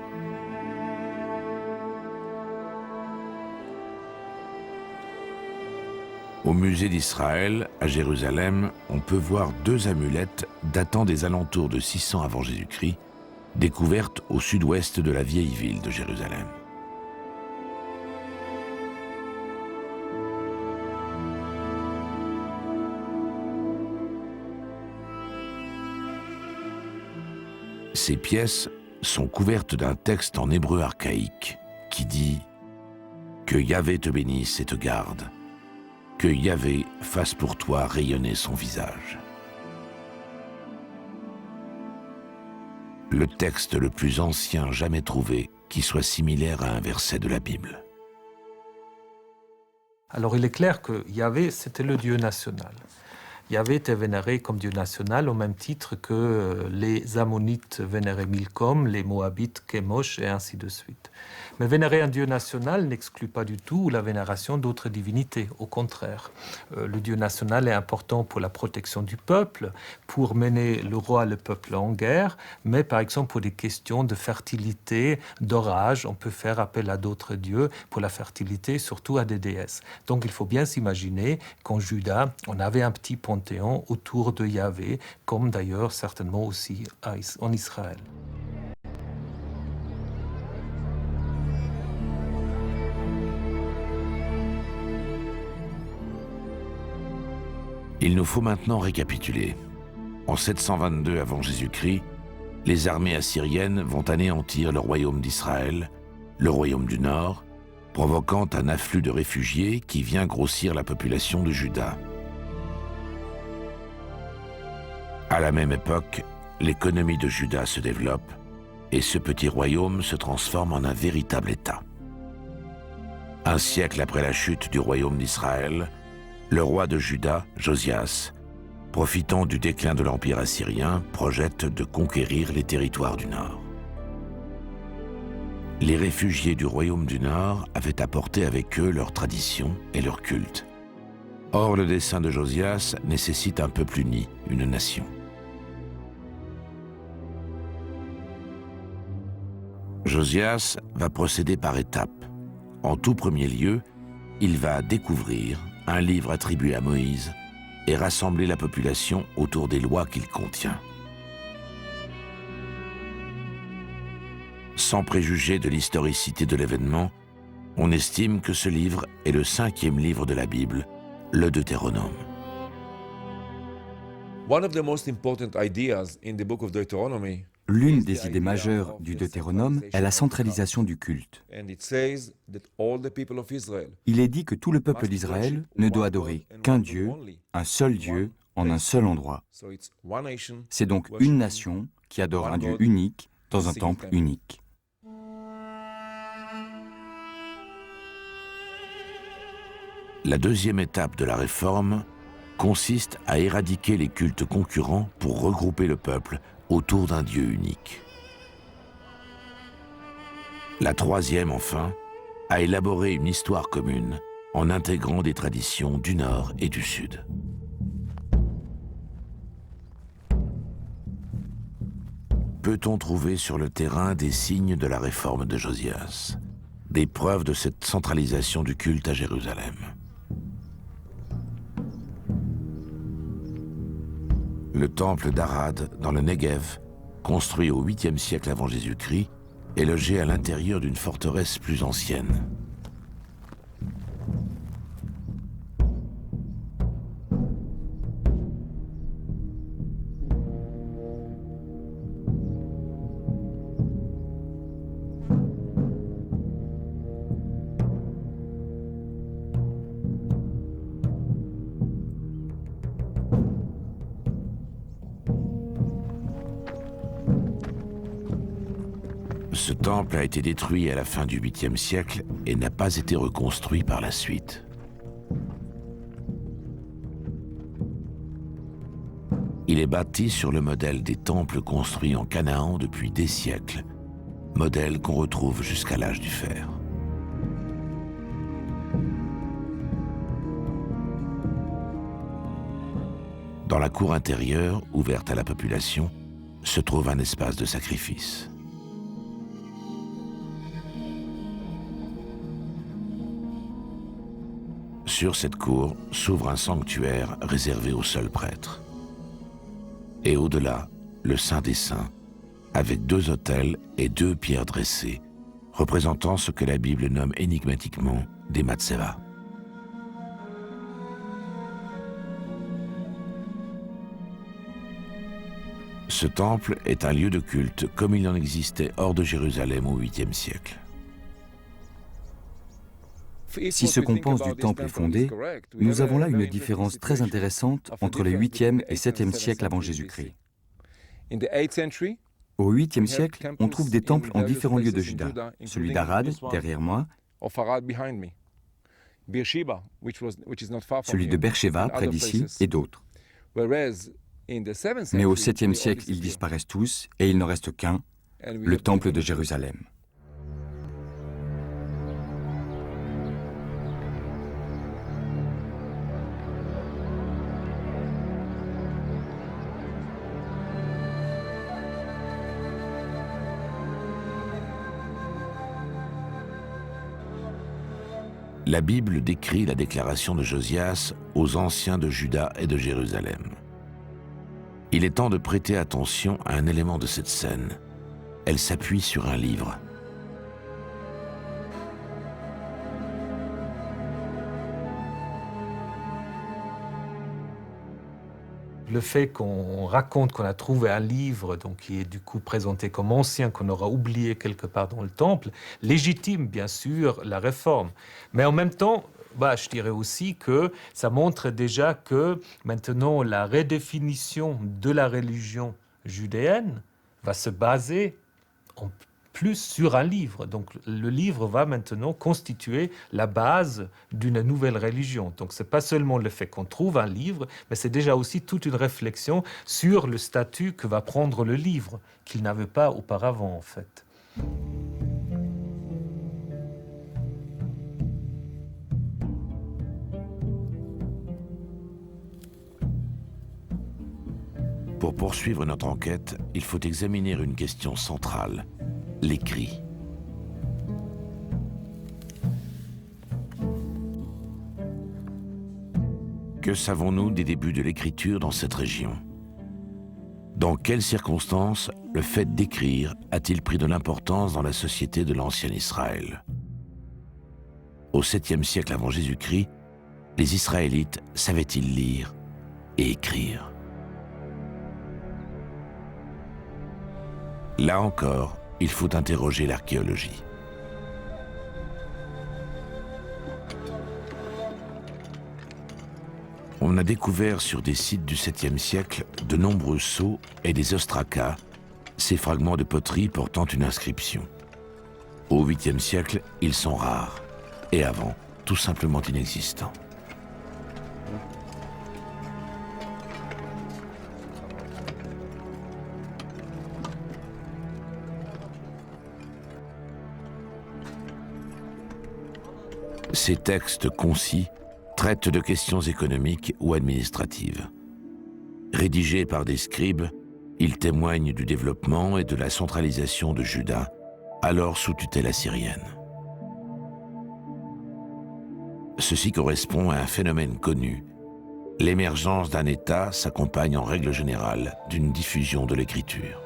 Speaker 1: Au musée d'Israël, à Jérusalem, on peut voir 2 amulettes datant des alentours de 600 avant Jésus-Christ, découvertes au sud-ouest de la vieille ville de Jérusalem. Ces pièces sont couvertes d'un texte en hébreu archaïque qui dit « Que Yahvé te bénisse et te garde ». Que Yahvé fasse pour toi rayonner son visage. Le texte le plus ancien jamais trouvé qui soit similaire à un verset de la Bible.
Speaker 3: Alors il est clair que Yahvé, c'était le Dieu national. Yahvé était vénéré comme Dieu national au même titre que les Ammonites vénéraient Milcom, les Moabites Kémosh et ainsi de suite. Mais vénérer un Dieu national n'exclut pas du tout la vénération d'autres divinités. Au contraire, le Dieu national est important pour la protection du peuple, pour mener le roi et le peuple en guerre, mais par exemple pour des questions de fertilité, d'orage, on peut faire appel à d'autres dieux pour la fertilité, surtout à des déesses. Donc il faut bien s'imaginer qu'en Juda, on avait un petit panthéon autour de Yahvé, comme d'ailleurs certainement aussi en Israël.
Speaker 1: Il nous faut maintenant récapituler. En 722 avant Jésus-Christ, les armées assyriennes vont anéantir le royaume d'Israël, le royaume du Nord, provoquant un afflux de réfugiés qui vient grossir la population de Juda. À la même époque, l'économie de Juda se développe et ce petit royaume se transforme en un véritable État. Un siècle après la chute du royaume d'Israël, le roi de Juda, Josias, profitant du déclin de l'Empire assyrien, projette de conquérir les territoires du Nord. Les réfugiés du royaume du Nord avaient apporté avec eux leurs traditions et leur culte. Or, le dessein de Josias nécessite un peuple uni, une nation. Josias va procéder par étapes. En tout premier lieu, il va découvrir un livre attribué à Moïse et rassembler la population autour des lois qu'il contient. Sans préjuger de l'historicité de l'événement, on estime que ce livre est le 5e livre de la Bible, le Deutéronome.
Speaker 2: L'une des idées majeures du Deutéronome est la centralisation du culte. Il est dit que tout le peuple d'Israël ne doit adorer qu'un Dieu, un seul Dieu, en un seul endroit. C'est donc une nation qui adore un Dieu unique dans un temple unique.
Speaker 1: La deuxième étape de la réforme consiste à éradiquer les cultes concurrents pour regrouper le peuple autour d'un Dieu unique. La troisième, enfin, à élaborer une histoire commune en intégrant des traditions du Nord et du Sud. Peut-on trouver sur le terrain des signes de la réforme de Josias, des preuves de cette centralisation du culte à Jérusalem? Le temple d'Arad, dans le Negev, construit au 8e siècle avant Jésus-Christ, est logé à l'intérieur d'une forteresse plus ancienne. Ce temple a été détruit à la fin du 8e siècle et n'a pas été reconstruit par la suite. Il est bâti sur le modèle des temples construits en Canaan depuis des siècles, modèle qu'on retrouve jusqu'à l'âge du fer. Dans la cour intérieure, ouverte à la population, se trouve un espace de sacrifice. Sur cette cour s'ouvre un sanctuaire réservé aux seuls prêtres. Et au-delà, le Saint des Saints, avec 2 autels et 2 pierres dressées, représentant ce que la Bible nomme énigmatiquement des Matseva. Ce temple est un lieu de culte comme il en existait hors de Jérusalem au 8e siècle.
Speaker 2: Si ce qu'on pense du temple est fondé, nous avons là une différence très intéressante entre le 8e et 7e siècle avant Jésus-Christ. Au 8e siècle, on trouve des temples en différents lieux de Juda, celui d'Arad, derrière moi, celui de Beersheba, près d'ici, et d'autres. Mais au 7e siècle, ils disparaissent tous, et il n'en reste qu'un, le temple de Jérusalem.
Speaker 1: La Bible décrit la déclaration de Josias aux anciens de Juda et de Jérusalem. Il est temps de prêter attention à un élément de cette scène. Elle s'appuie sur un livre.
Speaker 3: Le fait qu'on raconte qu'on a trouvé un livre, donc qui est du coup présenté comme ancien, qu'on aura oublié quelque part dans le temple, légitime bien sûr la réforme. Mais en même temps, je dirais aussi que ça montre déjà que maintenant la redéfinition de la religion judéenne va se baser en plus sur un livre. Donc le livre va maintenant constituer la base d'une nouvelle religion. Donc ce n'est pas seulement le fait qu'on trouve un livre, mais c'est déjà aussi toute une réflexion sur le statut que va prendre le livre, qu'il n'avait pas auparavant en fait.
Speaker 1: Pour poursuivre notre enquête, il faut examiner une question centrale. L'écrit. Que savons-nous des débuts de l'écriture dans cette région? Dans quelles circonstances le fait d'écrire a-t-il pris de l'importance dans la société de l'ancien Israël? Au 7e siècle avant Jésus-Christ, les Israélites savaient-ils lire et écrire? Là encore, il faut interroger l'archéologie. On On a découvert sur des sites du 7e siècle de nombreux sceaux et des ostracas, ces fragments de poterie portant une inscription. Au 8e siècle, ils sont rares, et avant, tout simplement inexistants. Ces textes concis traitent de questions économiques ou administratives. Rédigés par des scribes, ils témoignent du développement et de la centralisation de Juda, alors sous tutelle assyrienne. Ceci correspond à un phénomène connu. L'émergence d'un État s'accompagne en règle générale d'une diffusion de l'écriture.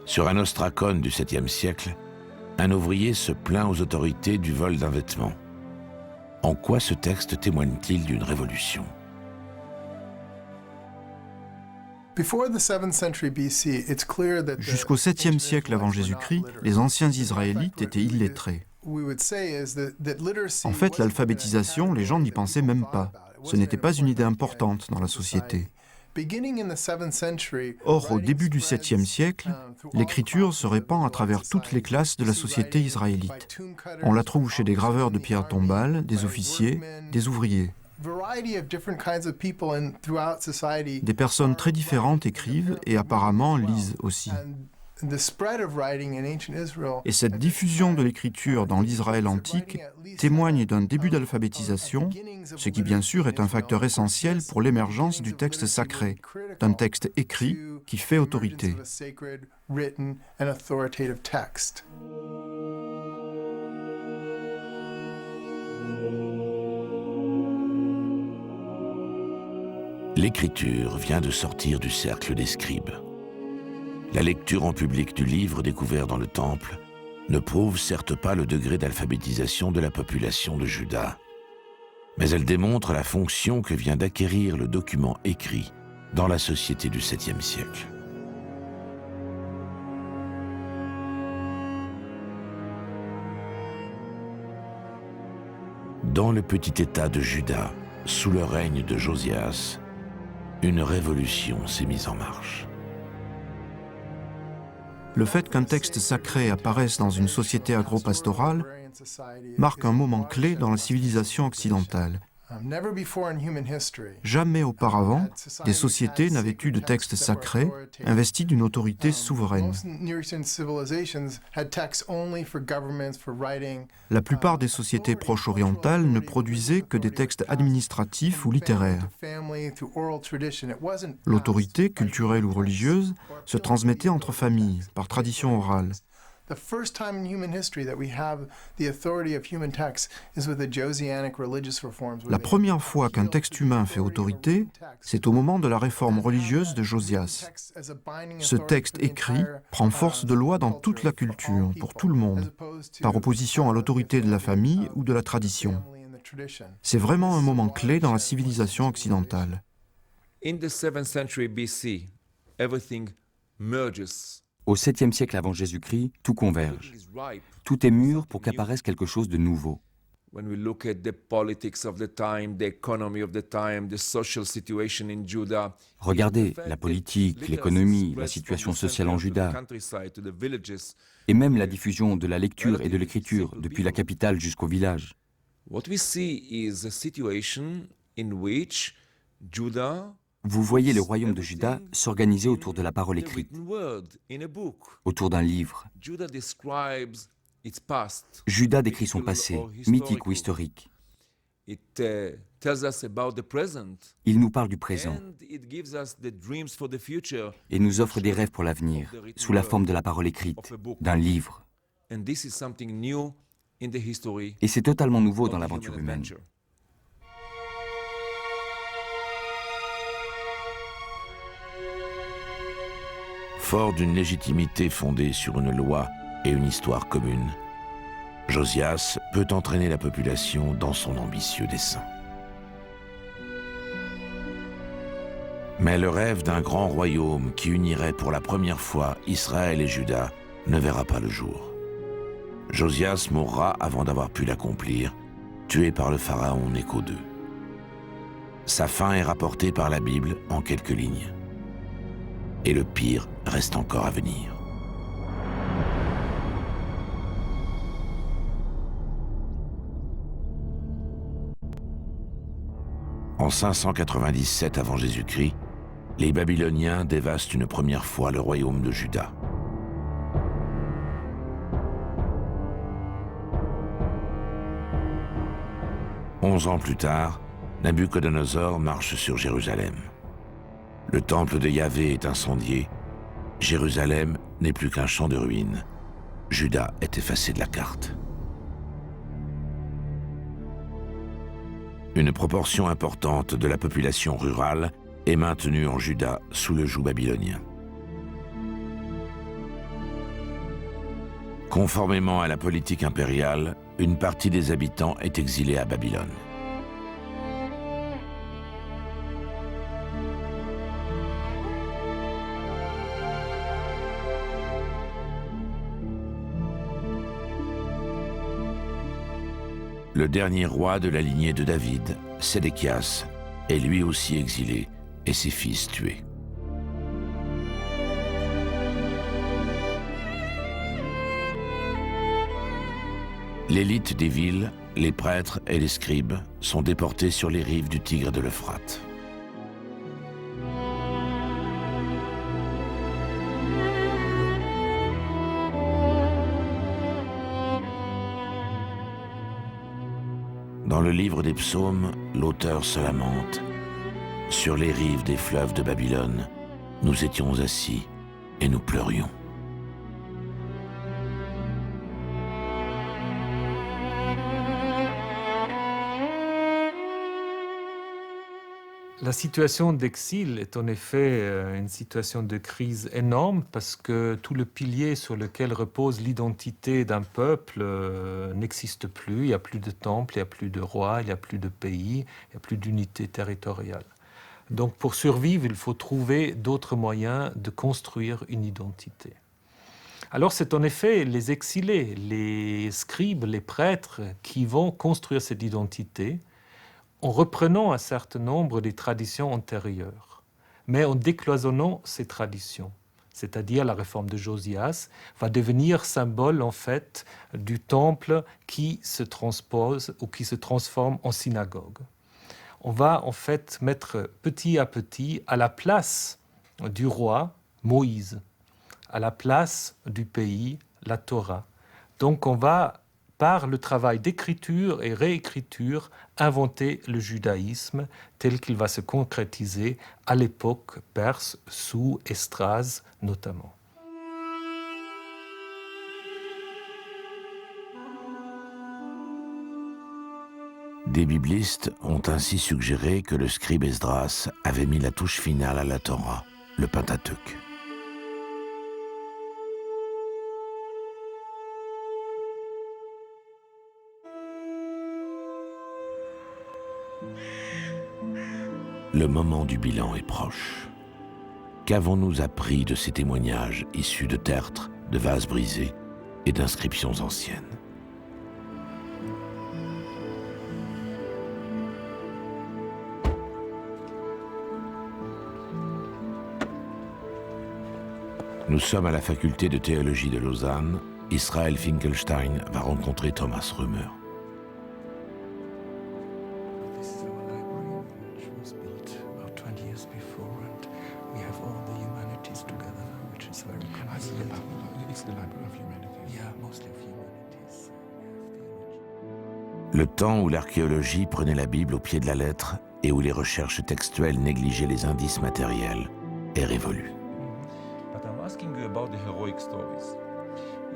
Speaker 1: Sur un ostracon du 7e siècle, un ouvrier se plaint aux autorités du vol d'un vêtement. En quoi ce texte témoigne-t-il d'une révolution ?
Speaker 13: Jusqu'au 7e siècle avant Jésus-Christ, les anciens Israélites étaient illettrés. En fait, l'alphabétisation, les gens n'y pensaient même pas. Ce n'était pas une idée importante dans la société. Or, au début du 7e siècle, l'écriture se répand à travers toutes les classes de la société israélite. On la trouve chez des graveurs de pierres tombales, des officiers, des ouvriers. Des personnes très différentes écrivent et apparemment lisent aussi. Et cette diffusion de l'écriture dans l'Israël antique témoigne d'un début d'alphabétisation, ce qui bien sûr est un facteur essentiel pour l'émergence du texte sacré, d'un texte écrit qui fait autorité.
Speaker 1: L'écriture vient de sortir du cercle des scribes. La lecture en public du livre découvert dans le temple ne prouve certes pas le degré d'alphabétisation de la population de Juda, mais elle démontre la fonction que vient d'acquérir le document écrit dans la société du 7e siècle. Dans le petit État de Juda, sous le règne de Josias, une révolution s'est mise en marche.
Speaker 13: Le fait qu'un texte sacré apparaisse dans une société agro-pastorale marque un moment clé dans la civilisation occidentale. Jamais auparavant, des sociétés n'avaient eu de texte sacré investi d'une autorité souveraine. La plupart des sociétés proche-orientales ne produisaient que des textes administratifs ou littéraires. L'autorité, culturelle ou religieuse, se transmettait entre familles, par tradition orale. La première fois qu'un texte humain fait autorité, c'est au moment de la réforme religieuse de Josias. Ce texte écrit prend force de loi dans toute la culture, pour tout le monde, par opposition à l'autorité de la famille ou de la tradition. C'est vraiment un moment clé dans la civilisation occidentale.
Speaker 2: Au 7e siècle avant Jésus-Christ, tout converge. Tout est mûr pour qu'apparaisse quelque chose de nouveau. Regardez la politique, l'économie, la situation sociale en Juda, et même la diffusion de la lecture et de l'écriture depuis la capitale jusqu'au village. Vous voyez le royaume de Juda s'organiser autour de la parole écrite, autour d'un livre. Juda décrit son passé, mythique ou historique. Il nous parle du présent et nous offre des rêves pour l'avenir, sous la forme de la parole écrite, d'un livre. Et c'est totalement nouveau dans l'aventure humaine.
Speaker 1: Fort d'une légitimité fondée sur une loi et une histoire commune, Josias peut entraîner la population dans son ambitieux dessein. Mais le rêve d'un grand royaume qui unirait pour la première fois Israël et Juda ne verra pas le jour. Josias mourra avant d'avoir pu l'accomplir, tué par le pharaon Nécho II. Sa fin est rapportée par la Bible en quelques lignes. Et le pire reste encore à venir. En 597 avant Jésus-Christ, les Babyloniens dévastent une première fois le royaume de Juda. Onze ans plus tard, Nabuchodonosor marche sur Jérusalem. Le temple de Yahvé est incendié. Jérusalem n'est plus qu'un champ de ruines. Juda est effacé de la carte. Une proportion importante de la population rurale est maintenue en Juda sous le joug babylonien. Conformément à la politique impériale, une partie des habitants est exilée à Babylone. Le dernier roi de la lignée de David, Sédéchias, est lui aussi exilé et ses fils tués. L'élite des villes, les prêtres et les scribes sont déportés sur les rives du Tigre et de l'Euphrate. Dans le livre des psaumes, l'auteur se lamente. Sur les rives des fleuves de Babylone, nous étions assis et nous pleurions.
Speaker 3: La situation d'exil est en effet une situation de crise énorme parce que tout le pilier sur lequel repose l'identité d'un peuple n'existe plus. Il n'y a plus de temple, il n'y a plus de roi, il n'y a plus de pays, il n'y a plus d'unité territoriale. Donc pour survivre, il faut trouver d'autres moyens de construire une identité. Alors c'est en effet les exilés, les scribes, les prêtres qui vont construire cette identité en reprenant un certain nombre des traditions antérieures, mais en décloisonnant ces traditions. C'est-à-dire la réforme de Josias va devenir symbole en fait du temple qui se transpose ou qui se transforme en synagogue. On va en fait mettre petit à petit à la place du roi Moïse, à la place du pays la Torah. Donc on va, par le travail d'écriture et réécriture, inventer le judaïsme tel qu'il va se concrétiser à l'époque perse, sous Esdras notamment.
Speaker 1: Des biblistes ont ainsi suggéré que le scribe Esdras avait mis la touche finale à la Torah, le Pentateuque. Le moment du bilan est proche. Qu'avons-nous appris de ces témoignages issus de tertres, de vases brisés et d'inscriptions anciennes? Nous sommes à la faculté de théologie de Lausanne. Israël Finkelstein va rencontrer Thomas Römer. Le temps où l'archéologie prenait la Bible au pied de la lettre et où les recherches textuelles négligeaient les indices matériels est révolu.
Speaker 6: But I'm asking you about the heroic stories.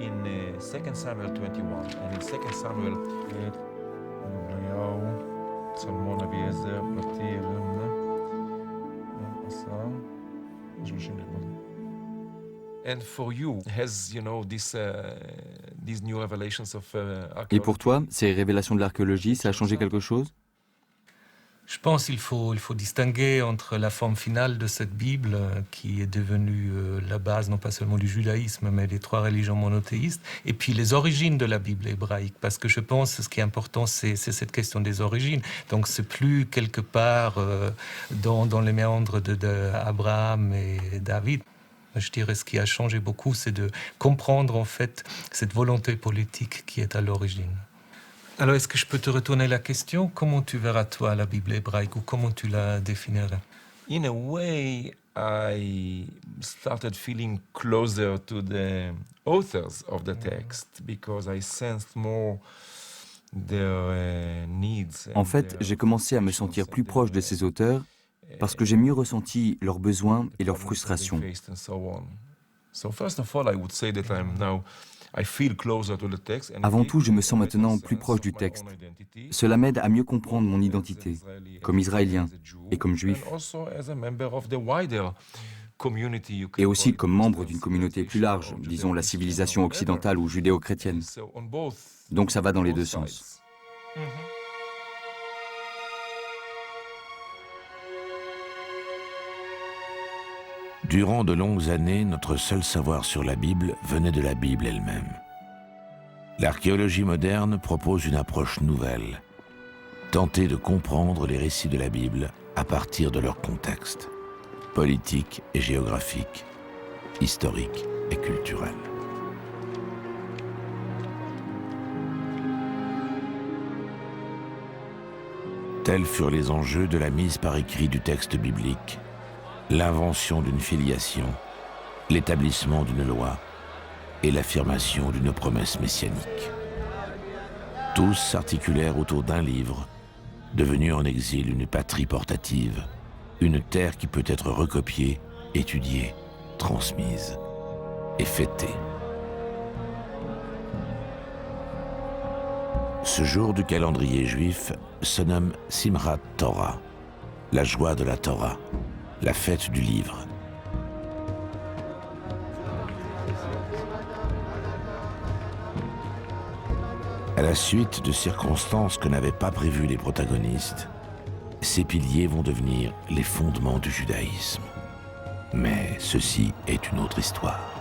Speaker 6: In 2 Samuel 21 and in 2 Samuel Salmon Abiezer, Platirem, and for you, has these new revelations of
Speaker 2: Et pour toi, ces révélations de l'archéologie, ça a changé quelque chose?
Speaker 3: Je pense qu'il faut distinguer entre la forme finale de cette Bible, qui est devenue la base non pas seulement du judaïsme, mais des 3 religions monothéistes, et puis les origines de la Bible hébraïque. Parce que je pense que ce qui est important, c'est cette question des origines. Donc c'est plus quelque part dans les méandres d'Abraham et David. Je dirais ce qui a changé beaucoup, c'est de comprendre en fait cette volonté politique qui est à l'origine. Alors, est-ce que je peux te retourner la question? Comment tu verras, toi, la Bible hébraïque, ou comment tu la définirais?
Speaker 6: In a way, I started feeling closer to the authors of the text because I sensed more their needs.
Speaker 2: En fait, j'ai commencé à me sentir plus proche de ces auteurs parce que j'ai mieux ressenti leurs besoins et leurs frustrations.
Speaker 6: So first of all, I would say that I feel closer to the text.
Speaker 2: Avant tout, je me sens maintenant plus proche du texte. Cela m'aide à mieux comprendre mon identité, comme Israélien et comme Juif, et aussi comme membre d'une communauté plus large, disons la civilisation occidentale ou judéo-chrétienne. Donc ça va dans les deux sens.
Speaker 1: Durant de longues années, notre seul savoir sur la Bible venait de la Bible elle-même. L'archéologie moderne propose une approche nouvelle, tenter de comprendre les récits de la Bible à partir de leur contexte, politique et géographique, historique et culturel. Tels furent les enjeux de la mise par écrit du texte biblique, l'invention d'une filiation, l'établissement d'une loi et l'affirmation d'une promesse messianique. Tous s'articulèrent autour d'un livre, devenu en exil une patrie portative, une terre qui peut être recopiée, étudiée, transmise et fêtée. Ce jour du calendrier juif se nomme Simchat Torah, la joie de la Torah, la fête du livre. À la suite de circonstances que n'avaient pas prévues les protagonistes, ces piliers vont devenir les fondements du judaïsme. Mais ceci est une autre histoire.